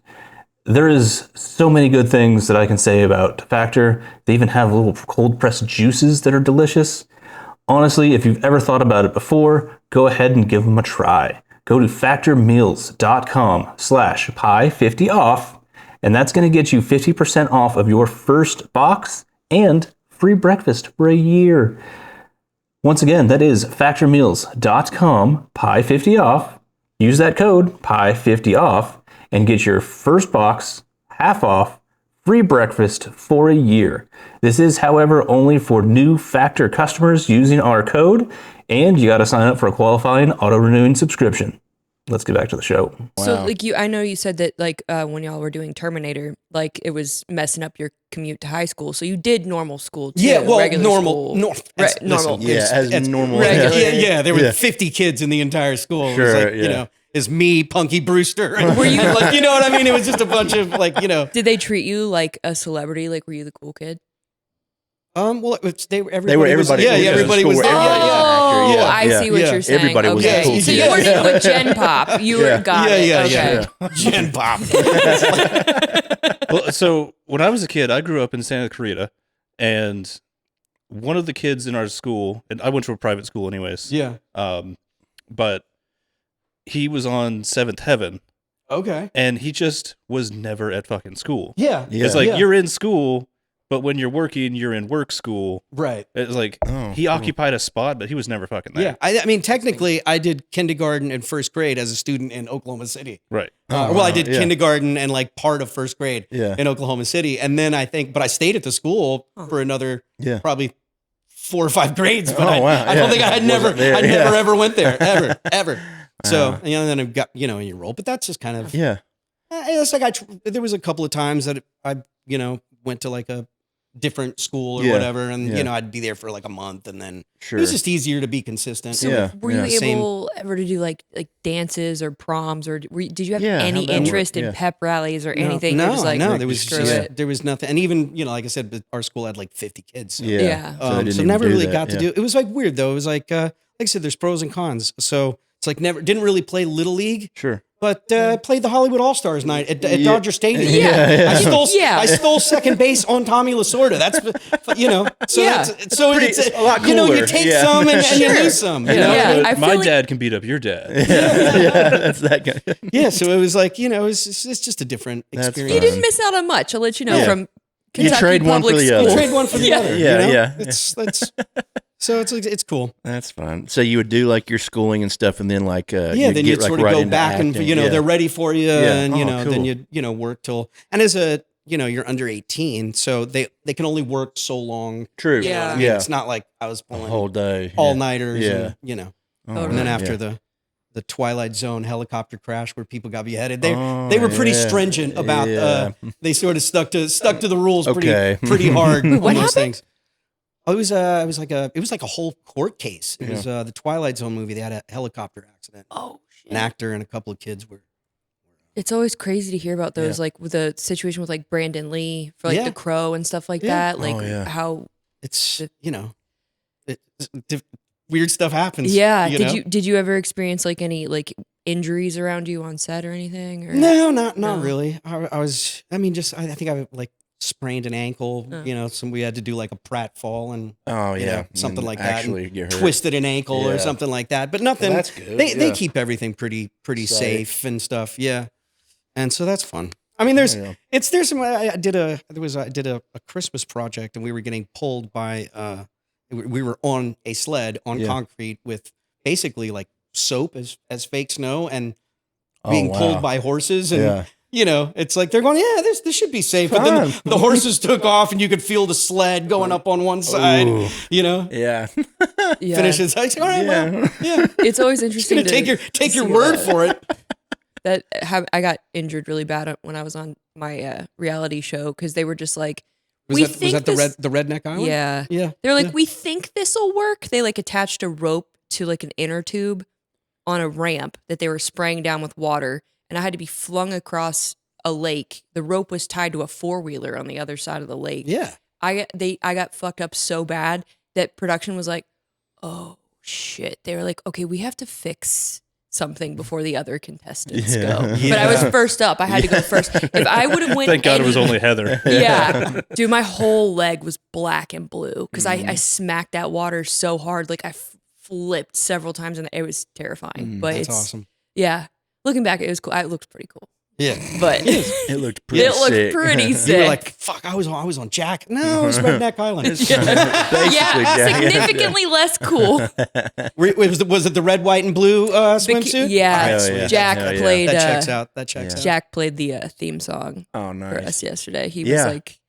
There is so many good things that I can say about Factor. They even have little cold pressed juices that are delicious. Honestly, if you've ever thought about it before, go ahead and give them a try. Go to factormeals.com/pie50off, and that's going to get you 50% off of your first box and free breakfast for a year. Once again, that is factormeals.com/pie50off. Use that code pie50off and get your first box half off, free breakfast for a year. This is, however, only for new Factor customers using our code, and you got to sign up for a qualifying auto-renewing subscription. Let's get back to the show. Wow. So, like I know you said that, like, when y'all were doing Terminator, like, it was messing up your commute to high school. So you did normal school too. Yeah, well, normal. Normal. As normal. Regular. Yeah, there were 50 kids in the entire school. Sure, it was like, is me, Punky Brewster. Were you like, you know what I mean? It was just a bunch of like, Did they treat you like a celebrity? Like, were you the cool kid? Well, everybody everybody was there. I see what you're saying. Everybody was cool. So you weren't in with Gen Pop. You were got it. Yeah. Gen Pop. Well, so when I was a kid, I grew up in Santa Clarita, and one of the kids in our school, and I went to a private school anyways. Yeah. But he was on Seventh Heaven. Okay. And he just was never at fucking school. Yeah. It's like you're in school, but when you're working, you're in work school. Right. It's like he occupied a spot, but he was never fucking there. Yeah. I mean, technically, I did kindergarten and first grade as a student in Oklahoma City. Right. I did kindergarten and like part of first grade in Oklahoma City. And then I stayed at the school for another probably 4 or 5 grades. But I don't think I never ever went there. Ever. So, then I've got, you roll. But that's just kind of. Yeah. It's like there was a couple of times that I, went to like a different school or whatever, and I'd be there for like a month, and then it was just easier to be consistent. So were you able ever to do like dances or proms, or did you have any interest in pep rallies or anything? No, there was nothing. And even like I said, our school had like 50 kids. So, so never really got to do. It was like weird though. It was like I said, there's pros and cons. So it's like didn't really play Little League. Sure. But played the Hollywood All-Stars night at Dodger Stadium. I stole second base on Tommy Lasorda. That's so it's a lot cooler. You take some and you lose some. My dad can beat up your dad. That's that guy. So it was like it's just a different experience. You didn't miss out on much. I'll let you know from Kentucky you trade one Public for the School. other. You trade one for the other. Yeah. So it's cool. That's fun. So you would do like your schooling and stuff, and then like then you'd sort of go back and they're ready for you, and then you work till, and as a you're under 18, so they can only work so long. True. I mean, it's not like I was pulling a whole day, all nighters, and and then after the Twilight Zone helicopter crash where people got beheaded, they were pretty stringent about. They sort of stuck to the rules pretty hard on those things. Oh, it was like a whole court case. It was the Twilight Zone movie. They had a helicopter accident. Oh, shit. An actor and a couple of kids were. It's always crazy to hear about those, like with the situation with like Brandon Lee for like The Crow and stuff like that. Like how it's weird stuff happens. Yeah. Did you ever experience like any like injuries around you on set or anything? Or? No, not really. I think I like sprained an ankle, we had to do like a pratfall and something like that, and twisted an ankle or something like that, but nothing. Well, that's good. They keep everything pretty safe and stuff. Yeah. And so that's fun. I mean, there's some, I did a Christmas project, and we were getting pulled by, we were on a sled on concrete with basically like soap as fake snow, and being pulled by horses, and it's like they're going, this should be safe. But then the horses took off, and you could feel the sled going up on one side. Finishes. I say, all right, It's always interesting to take your word for it. I got injured really bad when I was on my reality show, because they were just like, was that the Redneck Island? Yeah. They're like, we think this will work. They like attached a rope to like an inner tube on a ramp that they were spraying down with water, and I had to be flung across a lake. The rope was tied to a 4-wheeler on the other side of the lake. Yeah. I got fucked up so bad that production was like, oh shit. They were like, okay, we have to fix something before the other contestants go. But I was first up. I had to go first. If I would have went, thank God it was only Heather. Dude, my whole leg was black and blue because I smacked that water so hard. Like I flipped several times, and it was terrifying. But that's awesome. Yeah, looking back, it was cool. It looked pretty cool. Yeah, but it looked pretty sick. You were like, fuck, I was on Jack. No, it was Redneck Island. Significantly less cool. Was it the red, white, and blue swimsuit? Jack played. That checks out. That checks out. Jack played the theme song for us yesterday. He was like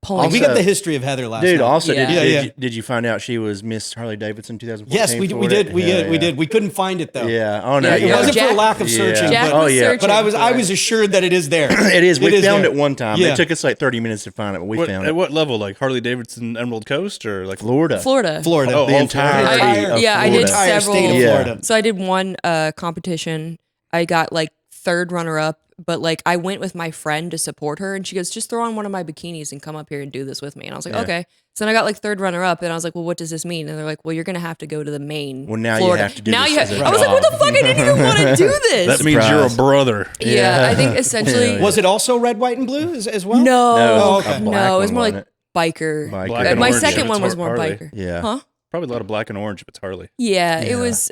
pulling. We got the history of Heather last night. Also, did you find out she was Miss Harley-Davidson 2014? Yes, we did. We did. We couldn't find it though. Yeah. Oh no. It wasn't for lack of searching. But I was assured that it is there. It is. We found it one time. It took us like 30 minutes to find it, but we found it. At what level? Like Harley-Davidson, Emerald Coast, or like Florida? Florida. Oh, the entire. I did several. State of Florida. So I did one competition, I got like third runner up, but like I went with my friend to support her, and she goes, just throw on one of my bikinis and come up here and do this with me. And I was like, okay. So then I got like third runner up, and I was like, well, what does this mean? And they're like, well, you're gonna have to go to the main. Well, now Florida. you have to do now this. you have, I was like, what the fuck? I didn't even want to do this. That means you're a brother. Yeah, I think essentially. Was it also red, white, and blue as well? No, okay. No, it was more like biker. My second one was more Harley. biker. Yeah. Huh? Probably a lot of black and orange if it's Harley. Yeah, it was.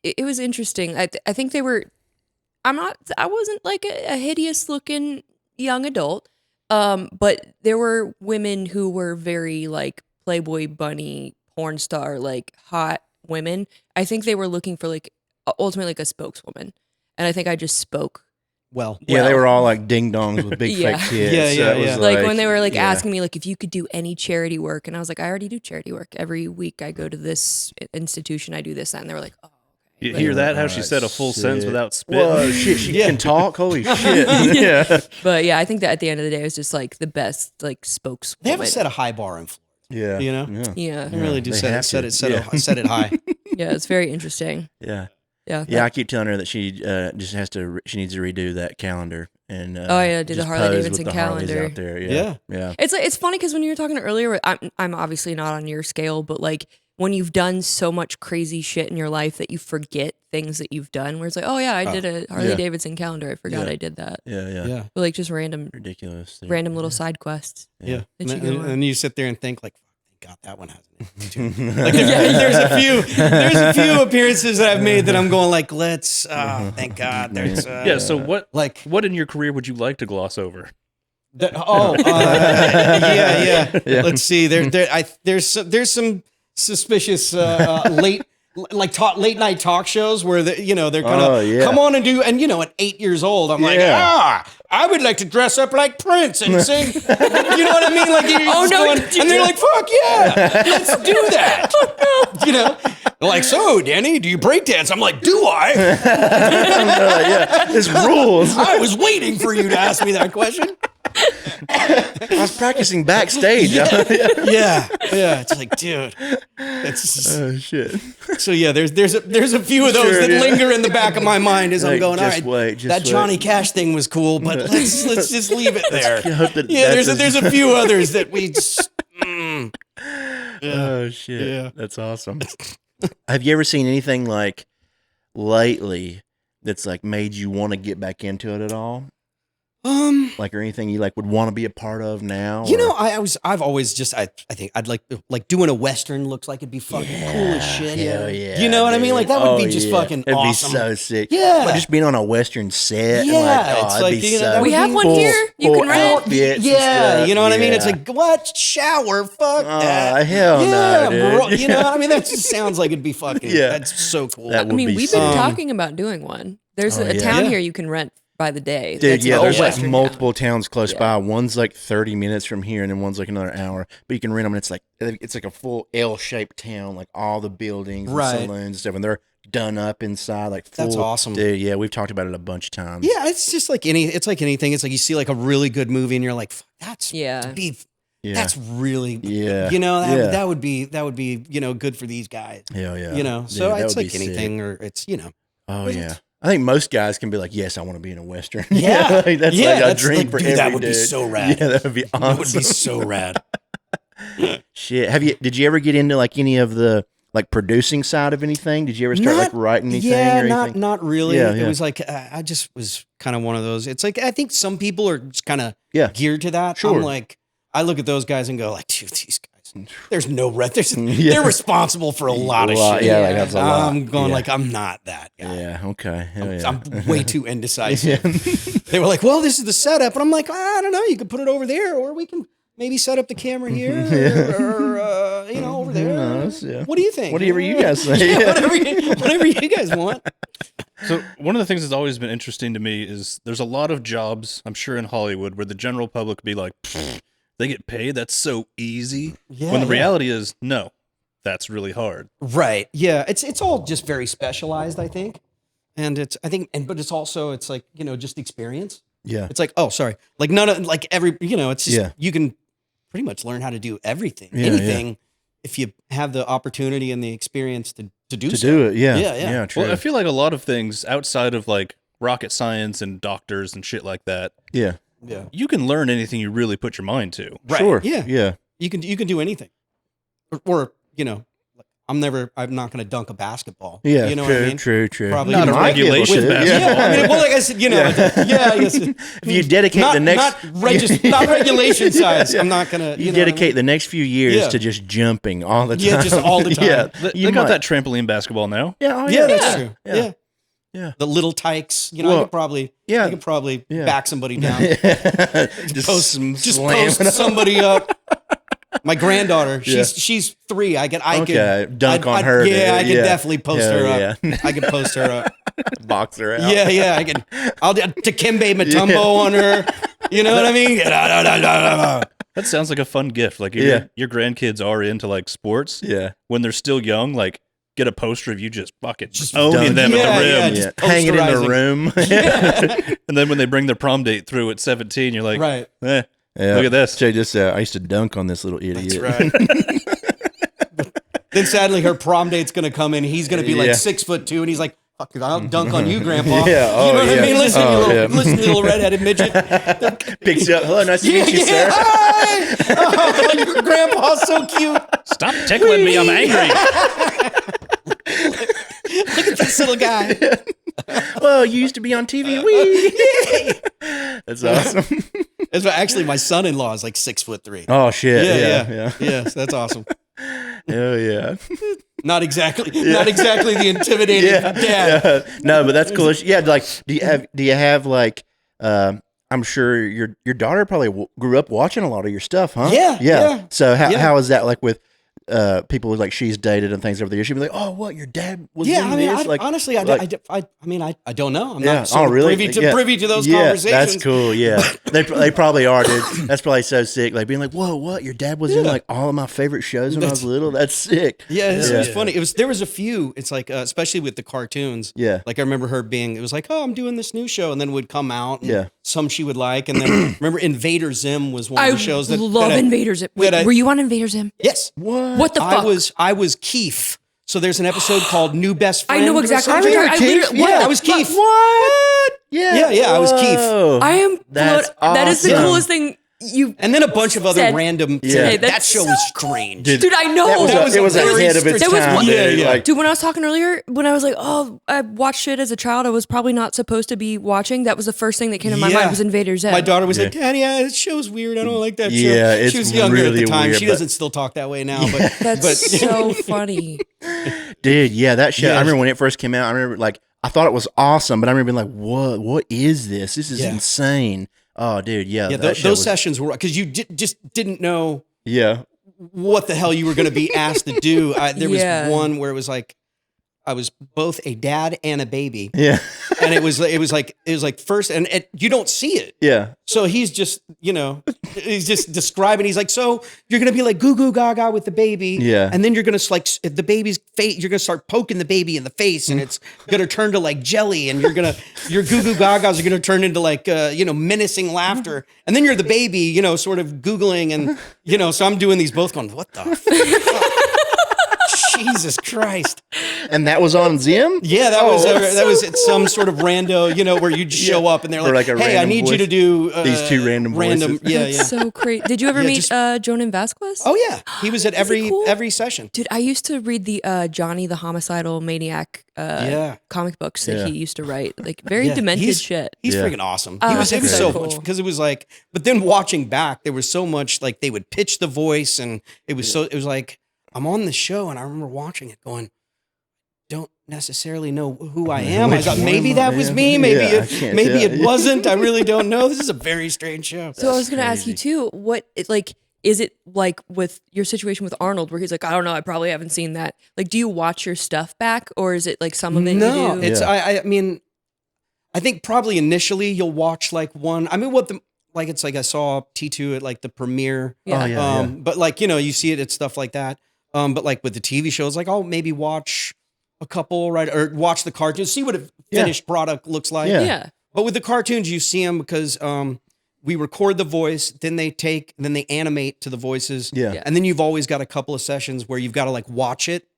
It was interesting. I think they were. I wasn't like a hideous looking young adult. But there were women who were very like Playboy bunny porn star, like hot women. I think they were looking for like ultimately like a spokeswoman, and I think I just spoke. Well, yeah, they were all like ding dongs with big fake kids. Yeah. It was like when they were like asking me like if you could do any charity work, and I was like, I already do charity work every week. I go to this institution, I do this, that, and they were like, oh. You hear that? How she said a full sentence without spit? Whoa, shit! She can talk. Holy shit! Yeah. But yeah, I think that at the end of the day, it was just like the best like spokeswoman. They have set a high bar in Florida. Yeah. You know. Yeah. They really do set it high. Yeah, it's very interesting. Yeah. Yeah. Yeah, I keep telling her that she just has to. She needs to redo that calendar and. Do the Harley-Davidson calendar out there. Yeah. It's funny because when you were talking earlier, I'm obviously not on your scale, but like when you've done so much crazy shit in your life that you forget things that you've done. Where it's like, oh yeah, I did a Harley-Davidson calendar. I forgot I did that. Yeah. But like just random little side quests. Yeah. And you sit there and think like, God, that one hasn't. Like there's a few appearances that I've made that I'm going like, thank God. There's So what in your career would you like to gloss over? Yeah. Let's see. There's some suspicious late night talk shows where they're kind of come on and do, and at 8 years old I'm like, I would like to dress up like Prince and sing. You know what I mean? Like and they're like, fuck yeah, let's do that. Like, so Danny, do you break dance? I'm like, do I? This rules. I was waiting for you to ask me that question. I was practicing backstage. Yeah. It's like, dude, oh shit. So yeah, there's a few of those that linger in the back of my mind as I'm going. All right, that Johnny Cash thing was cool, but let's just leave it there. There's a few others that we just. Oh shit! Yeah. That's awesome. Have you ever seen anything like lately that's like made you want to get back into it at all? Like, or anything you like would want to be a part of now? I've always just, I think I'd like doing a Western looks like it'd be fucking cool as shit. Hell yeah. You know what I mean? Like that would be just fucking it'd awesome. It'd be so sick. Yeah. Like, just being on a Western set. Yeah. It's like, we have one here. You can rent. Yeah. You know what I mean? It's like, what? Shower? Fuck that. Hell no, dude. You know what I mean? That just sounds like it'd be fucking, that's so cool. We've been talking about doing one. There's a town here you can rent by the day. Dude, there's like multiple towns close by. One's like 30 minutes from here, and then one's like another hour. But you can rent them, and it's like a full L-shaped town, like all the buildings and saloons and stuff, and they're done up inside, like full. That's awesome. Dude, yeah, we've talked about it a bunch of times. Yeah, it's just like anything. It's like you see like a really good movie, and you're like, that's that's really that would be good for these guys. Yeah. So it's like anything, or it's Oh yeah. I think most guys can be like, yes, I want to be in a Western. Yeah. That's like a dream for every that would dude. be so rad. Yeah, that would be awesome. That would be so rad. Shit. Did you ever get into like any of the like producing side of anything? Did you ever start like writing anything or anything? Not really. It was like, I just was kind of one of those. It's like, I think some people are just kind of geared to that. Sure. I'm like, I look at those guys and go like, dude, these guys, there's no they're responsible for a lot of shit. Yeah, like that's a lot. I'm going like, I'm not that guy. Yeah, okay. I'm way too indecisive. They were like, well, this is the setup. And I'm like, I don't know. You could put it over there, or we can maybe set up the camera here or over there. Who knows? Yeah. What do you think? Whatever you guys say. Whatever you guys want. So one of the things that's always been interesting to me is there's a lot of jobs, I'm sure in Hollywood, where the general public be like, they get paid. That's so easy. Yeah, when the reality is, no, that's really hard. Right. Yeah. It's all just very specialized, I think. And but it's also, it's like, just experience. Yeah. It's like, oh, sorry. Like none of, like every, it's just, you can pretty much learn how to do anything, if you have the opportunity and the experience to do it. Yeah. Yeah. True. Well, I feel like a lot of things outside of like rocket science and doctors and shit like that. Yeah. You can learn anything you really put your mind to. Right. Sure. Yeah. Yeah. You can do anything. Or I'm not going to dunk a basketball. Yeah. You know true, what I mean? True. Probably Not a regulation basketball. Yeah. I mean, well, like I said, I guess If you dedicate the next not regulation size. I'm not gonna. You dedicate the next few years to just jumping all the time. Yeah, just all the time. They got that trampoline basketball now. Yeah. That's true. Yeah. The little tykes. I could probably back somebody down. just post somebody up. My granddaughter, she's 3. I could dunk on her. Yeah, I could definitely post her up. Yeah. I could post her up. Box her out. Yeah, I can. I'll do Dikembe Mutombo on her. You know what I mean? That sounds like a fun gift. Like your grandkids are into like sports. Yeah. When they're still young, like get a poster of you just fucking owning them at the rim. Hang it in the room. And then when they bring their prom date through at 17, you're like, right. Look at this. Check this out. I used to dunk on this little idiot. That's right. Then sadly, her prom date's going to come in. He's going to be like 6'2", and he's like, "Fuck it, I'll dunk on you, Grandpa." Yeah, you know what I mean? Listen, listen, you little redheaded midget. Picks you up. Hello, nice to meet you, sir. Hi. Oh, your grandpa's so cute. Stop tickling me. I'm angry. Look at this little guy. Well, you used to be on TV. Wee. That's awesome. That's actually my son-in-law is like 6'3". Oh shit! Yeah. Yes, that's awesome. Hell yeah. Not exactly the intimidating dad. Yeah. No, but that's cool. Yeah, like do you have like I'm sure your daughter probably grew up watching a lot of your stuff, huh? Yeah. So how is that like with people like she's dated and things over the years? She'd be like, "Oh, what your dad was in this?" Like honestly, I don't know. I'm not privy to those conversations. That's cool. Yeah, they probably are, dude. That's probably so sick. Like being like, "Whoa, what your dad was in like all of my favorite shows when I was little." That's sick. Yeah, it was funny. There was a few. It's like especially with the cartoons. Yeah, like I remember her being. It was like, "Oh, I'm doing this new show," and then would come out. And some she would like, and then remember Invader Zim was one of the shows that love Invader Zim. Wait, were you on Invader Zim? Yes. What the fuck? I was Keith. So there's an episode called New Best Friend. I know exactly what you're talking I was Keith. What? Yeah, I was Keith. I am. That is the coolest thing. And then a bunch of other random. Yeah, that show was strange, dude. I know it was ahead of its time. Dude, when I was talking earlier, when I was like, "Oh, I watched it as a child. I was probably not supposed to be watching." That was the first thing that came to my mind was Invader Zim. My daughter was like, "Daddy, this show's weird. I don't like that show." Yeah, she was younger really at the time. weird, she doesn't still talk that way now. But that's so funny, dude. Yeah, that show. I remember when it first came out. I remember like I thought it was awesome, but I remember being like, "What is this? This is insane." Oh, dude, those sessions were because you just didn't know what the hell you were going to be asked to do. There was one where it was like I was both a dad and a baby. Yeah, and it was like first, and you don't see it. Yeah, so he's just he's just describing. He's like, so you're going to be like goo goo gaga with the baby, and then you're going to like the baby's face. You're going to start poking the baby in the face, and it's going to turn to like jelly, and your goo goo gagas are going to turn into like menacing laughter, and then you're the baby, sort of googling, and so I'm doing these both going, what the fuck? Jesus Christ. And that was on Zim? Yeah, that was some sort of rando, where you'd show up and they're like hey, I need you to do these two random voices. Yeah. So crazy. Did you ever meet Jonan Vasquez? Oh yeah. He was at every session. Dude, I used to read the Johnny the Homicidal Maniac comic books that he used to write. Like very demented shit. He's freaking awesome. It was so much because it was like, but then watching back, there was so much like they would pitch the voice and it was like I'm on the show and I remember watching it going, don't necessarily know who I am. I thought maybe that was me. Maybe it wasn't. I really don't know. This is a very strange show. So I was going to ask you too, is it like with your situation with Arnold where he's like, I don't know, I probably haven't seen that. Like, do you watch your stuff back or is it like some of it you do? It's, I mean, I think probably initially you'll watch like one. I mean, it's like I saw T2 at like the premiere. Yeah. But like, you see it at stuff like that. But like with the TV shows, like I'll maybe watch a couple, right? Or watch the cartoons, see what a finished product looks like. Yeah. But with the cartoons, you see them because we record the voice, then they animate to the voices. Yeah. And then you've always got a couple of sessions where you've got to like watch it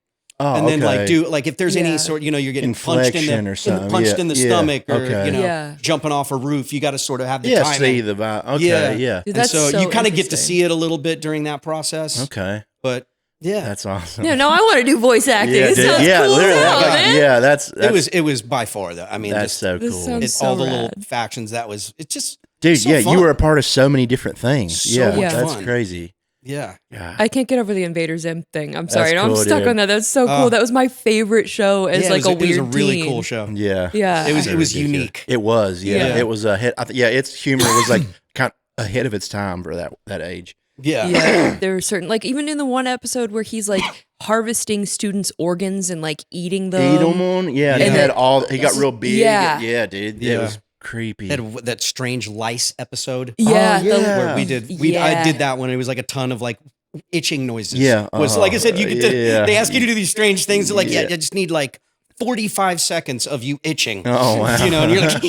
and then like do like if there's any sort, you're getting punched in the stomach or jumping off a roof, you got to sort of have the timing. See the vibe. Okay, Dude, and so you kind of get to see it a little bit during that process. Okay, but that's awesome. Yeah, no, I want to do voice acting. It sounds cool literally, man. yeah, that's it was by far though. I mean, that's so cool. All the little factions. It's just dude. So you fun. were a part of so many different things. So much that's fun. crazy. Yeah. I can't get over the Invader Zim thing. I'm sorry. That's I'm cool, stuck dude. on that. That's so cool. That was my favorite show as like a weird It was a really teen. cool show. Yeah. Yeah. It was unique. It was. Yeah. It was ahead. Its humor was like kind of ahead of its time for that age. Yeah. Yeah. There were certain, like, even in the one episode where he's like harvesting students' organs and like eating them. Eat them on. Yeah. And he got real big. Yeah. Dude. Yeah. It was creepy. That strange lice episode. Yeah. Where I did that one. It was like a ton of like itching noises. Yeah. Was like I said, you get to, they ask you to do these strange things. Like, I just need like 45 seconds of you itching. Oh, wow. And you're like,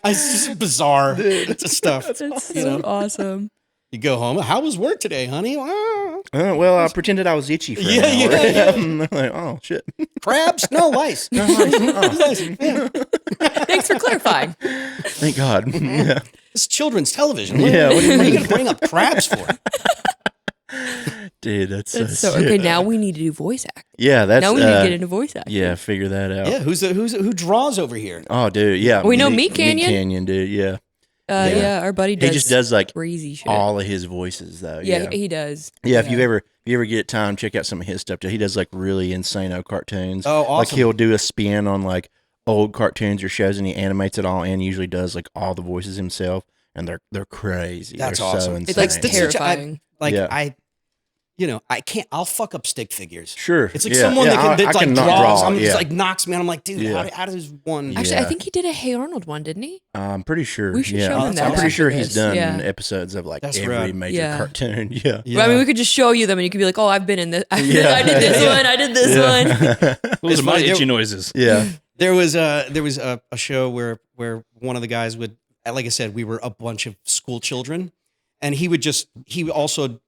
it's just bizarre. It's stuff. That's so awesome. You go home. How was work today, honey? Well, I pretended I was itchy for an hour. Like, oh, shit. Crabs? No, lice. No, lice. Yeah. Thanks for clarifying. Thank God. Yeah. It's children's television. Yeah, What are you going to bring up crabs for? Dude, that's so okay. Now we need to do voice acting. Yeah, that's now we need to get into voice acting. Yeah, figure that out. Yeah, who draws over here? Oh, dude, yeah. We know Meat Canyon. Meat Canyon, dude, yeah. Our buddy does. He just does like crazy shit. all of his voices though. Yeah, he does. Yeah, if you ever get time, check out some of his stuff. He does like really insane cartoons. Oh, awesome. Like he'll do a spin on like old cartoons or shows, and he animates it all and usually does like all the voices himself, and they're crazy. That's they're awesome. So insane. It's like terrifying. I can't. I'll fuck up stick figures. Sure. It's like someone that can draw. I'm just like knocks me. And I'm like, dude, how does one? Actually, I think he did a Hey Arnold one, didn't he? I'm pretty sure. We should show him that. I'm pretty sure he's this. done episodes of like every major cartoon. Yeah. But, I mean, we could just show you them, and you could be like, "Oh, I've been in this. I did this one. I did this one." Those are my itchy noises. Yeah. There was a show where one of the guys would, like I said, we were a bunch of school children, and he would also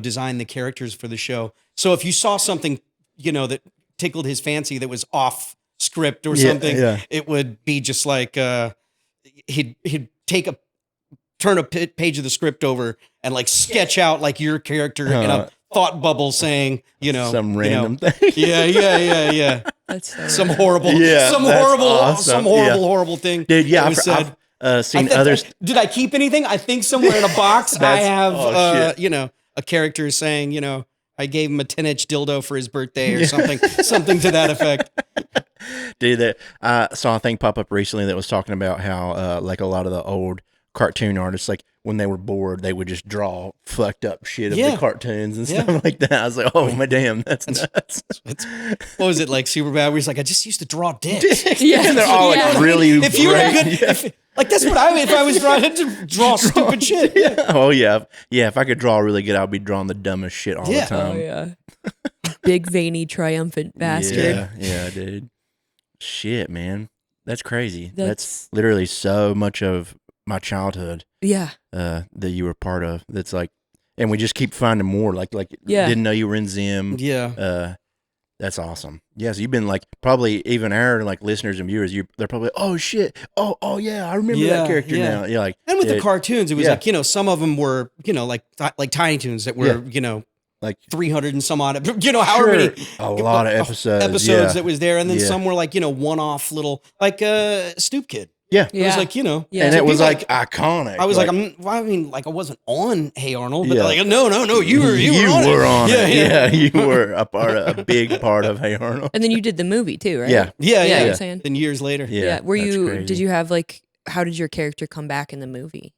design the characters for the show. So if you saw something, that tickled his fancy that was off script or something, it would be just like he'd turn a page of the script over and like sketch out like your character in a thought bubble saying, some random thing. Yeah. That's so some horrible, horrible thing. Dude, yeah, I've seen others. Did I keep anything? I think somewhere in a box I have, a character saying, I gave him a 10-inch dildo for his birthday or something to that effect. Dude, I saw a thing pop up recently that was talking about how like a lot of the old cartoon artists, like when they were bored, they would just draw fucked up shit of the cartoons and stuff like that. I was like, oh my damn, that's nuts. What was it like Superbad where he's like, I just used to draw dicks. Yeah, and they're all like really if you were good, that's what I would if I was trying to draw stupid shit. Yeah. Oh yeah. If I could draw really good, I'd be drawing the dumbest shit all the time. Oh yeah. Big veiny triumphant bastard. Yeah, dude. Shit, man. That's crazy. That's literally so much of my childhood. Yeah. That you were part of. That's like, and we just keep finding more. Like didn't know you were in Zim. Yeah. That's awesome. Yeah, so you've been like probably even our like listeners and viewers. They're probably oh shit, oh yeah, I remember that character now. Yeah, like and with the cartoons, it was like some of them were like Tiny Toons that were like 300 and some odd however many a lot of episodes that was there, and then some were like one-off little like Stoop Kid. Yeah. It was like, and it was like iconic. I was like I wasn't on Hey Arnold, but like, no, you were on it. Yeah, you were a big part of Hey Arnold. And then you did the movie too, right? Yeah. You're saying? Then years later. Yeah. Did you have like, how did your character come back in the movie?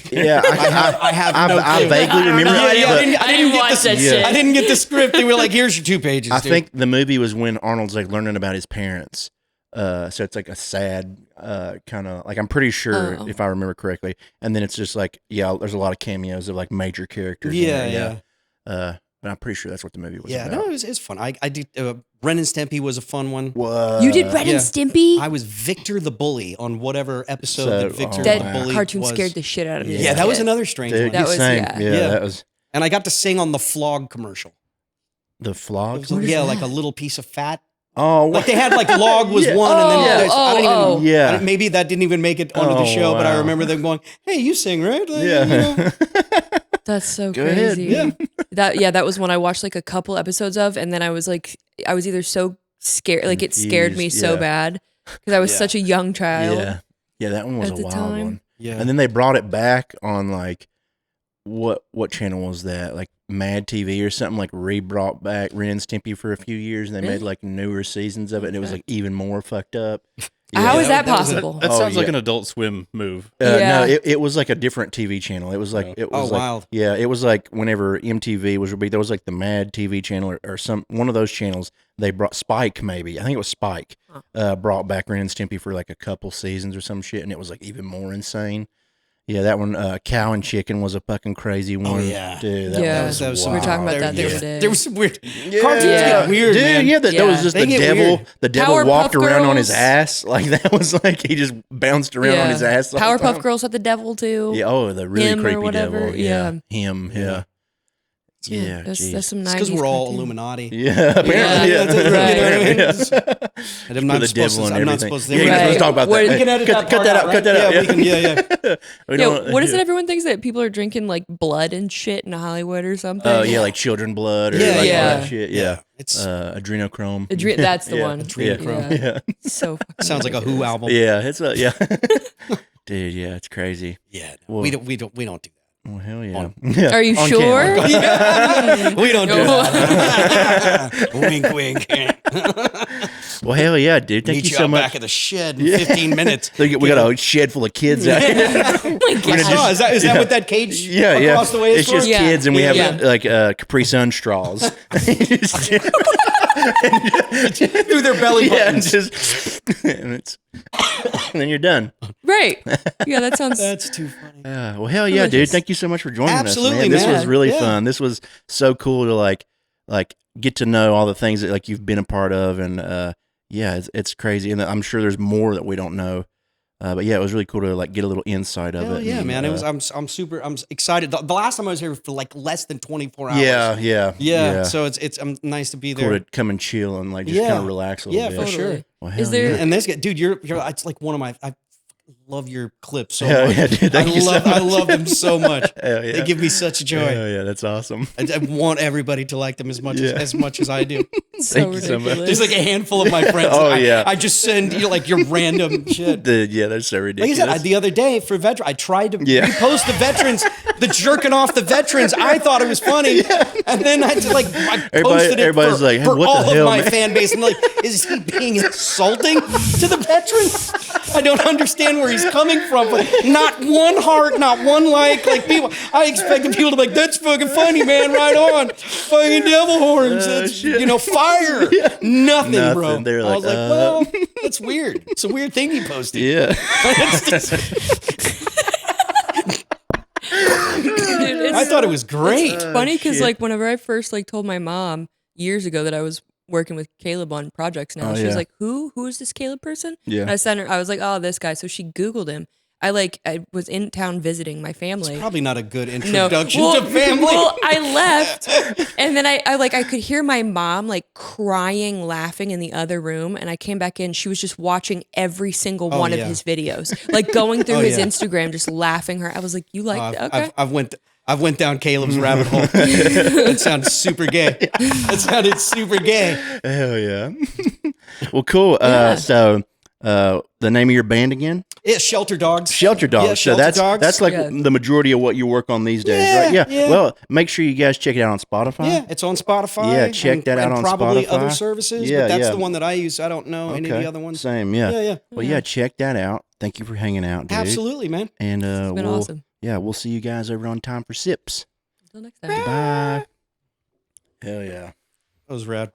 Yeah, I vaguely remember. I didn't watch that shit. I didn't get the script. They were like, here's your 2 pages. I think the movie was when Arnold's like learning about his parents. So it's like a sad kind of like I'm pretty sure if I remember correctly, and then it's just like there's a lot of cameos of like major characters. But I'm pretty sure that's what the movie was. About. No, it was fun. I did. Ren and Stimpy was a fun one. What? You did Ren and Stimpy? I was Victor the Bully on whatever episode that Victor the Bully cartoon was. scared the shit out of me. Yeah, that was another strange one. That was that was. And I got to sing on the Flog commercial. The Flog? Yeah, like a little piece of fat. Oh, like they had like log was one, and then maybe that didn't even make it onto the show, but I remember them going, "Hey, you sing, right?" Like, yeah, that's so crazy. Yeah, that was one I watched like a couple episodes of, and then I was either so scared, like it scared me so bad because I was such a young child. Yeah, that one was a wild one. Yeah, and then they brought it back on like what channel was that? Like Mad TV or something, like brought back Ren Stimpy for a few years, and they made like newer seasons of it, and it was like even more fucked up. How is that possible? That sounds like an Adult Swim move. No, it was like a different TV channel. It was like wild. Yeah, it was like whenever MTV was big, there was like the Mad TV channel or some one of those channels. They brought Spike, maybe I think it was Spike, brought back Ren Stimpy for like a couple seasons or some shit, and it was like even more insane. Yeah, that one, Cow and Chicken, was a fucking crazy one. Oh, yeah. Dude, that was wild. We were talking about that the other day. There was some weird cartoons get weird, dude, man. Yeah, that was just the devil. Weird. The devil Powerpuff walked around on his Girls. ass. Like, that was like, he just bounced around on his ass. Powerpuff Girls had the devil, too. Yeah, the really Him or creepy whatever. devil. Yeah. Him, yeah. Yeah, that's some 90s. Because we're all cartoon. Illuminati. Yeah, apparently. Yeah. You know what I mean? And I'm not the supposed devil to. and I'm not everything. supposed to. Yeah, let's talk about that. We can edit cut that that out. right? Cut that out. Yeah, we can. Yeah. What is it? Everyone thinks that people are drinking like blood and shit in Hollywood or something. Oh, yeah, like children blood or like all that shit. Yeah. It's That's adrenochrome. the one. Adrenochrome. Yeah. So sounds like a Who album. Yeah, it's dude, yeah, it's crazy. Yeah, Well, we don't do that. Well, hell yeah. are you On sure? camera. We don't do that. Wink, wink. Well, hell yeah, dude. Thank Meet you so much. back at the shed in 15 minutes. We got a shed full of kids out here. Oh my Oh, God. is that what that cage Yeah, across the way is It's for? just kids, and we have Yeah. like Capri Sun straws. Through their belly buttons. And then you're done. Right. Yeah, that sounds. That's too funny. Well, hell yeah, dude. Delicious. Thank you so much for joining Absolutely, us, man. This man. was really Yeah. fun. This was so cool to like get to know all the things that like you've been a part of, and it's crazy. And I'm sure there's more that we don't know. But yeah, it was really cool to like get a little insight of it. Yeah, and, man. It was. I'm excited. The last time I was here for like less than 24 hours. Yeah. So it's nice to be Cool there. to come and chill and like just kind of relax a little bit. for sure. Well, Is hell there- yeah. And this guy, dude, you're it's like one of my. I love your clips so Hell much. yeah, dude. Thank you so I much. love them so much. Hell yeah. They give me such joy. Hell yeah, that's awesome. I want everybody to like them as much as I do. so Thank you so ridiculous. much. There's like a handful of my friends. Oh, yeah. I just send you like your random shit. Dude, yeah, that's so Like I ridiculous. said, the other day for veteran, I tried to repost the veterans, the jerking off the veterans. I thought it was funny, and then I posted it everybody's like, hey, for what the all hell, of my man? fan base. And like, is he being insulting to the veterans? I don't understand where he's coming from. But not one heart, not one like. Like people, I expected people to be like, that's fucking funny, man. Right on, fucking devil horns. That's, shit. Fire. Nothing, bro. They're I like, was like, well, that's weird. It's a weird thing he posted. yeah. It's just- Dude, I thought it was great. It's funny because shit. like whenever I first like told my mom years ago that I was working with Caleb on projects now, Oh, she was yeah. like, who is this Caleb person? Yeah. And I sent her, I was like, oh, this guy. So she Googled him. I was in town visiting my family. Probably not a good No. introduction Well, to family. well, I left, and then I could hear my mom like crying, laughing in the other room, and I came back in. She was just watching every single one of his videos, like going through his Instagram, just laughing. Her, I was like, "You like okay?" I've went down Caleb's rabbit hole. That sounded super gay. That sounded super gay. Hell yeah. Well, cool. So, the name of your band again? It's Shelter Dogs. Shelter Dogs. Yeah, So Shelter Dogs. that's like Yeah. the majority of what you work on these days, right? Yeah. Well, make sure you guys check it out on Spotify. Yeah, it's on Spotify. Yeah, check that out and on probably Spotify. other services. Yeah, but that's yeah. the one that I use. I don't know any of the other ones. Same, yeah. Yeah. Well, yeah, check that out. Thank you for hanging out, dude. Absolutely, man. And It's been awesome. Yeah, we'll see you guys over on Time for Sips. Until next time. Bye. Hell yeah. That was rad.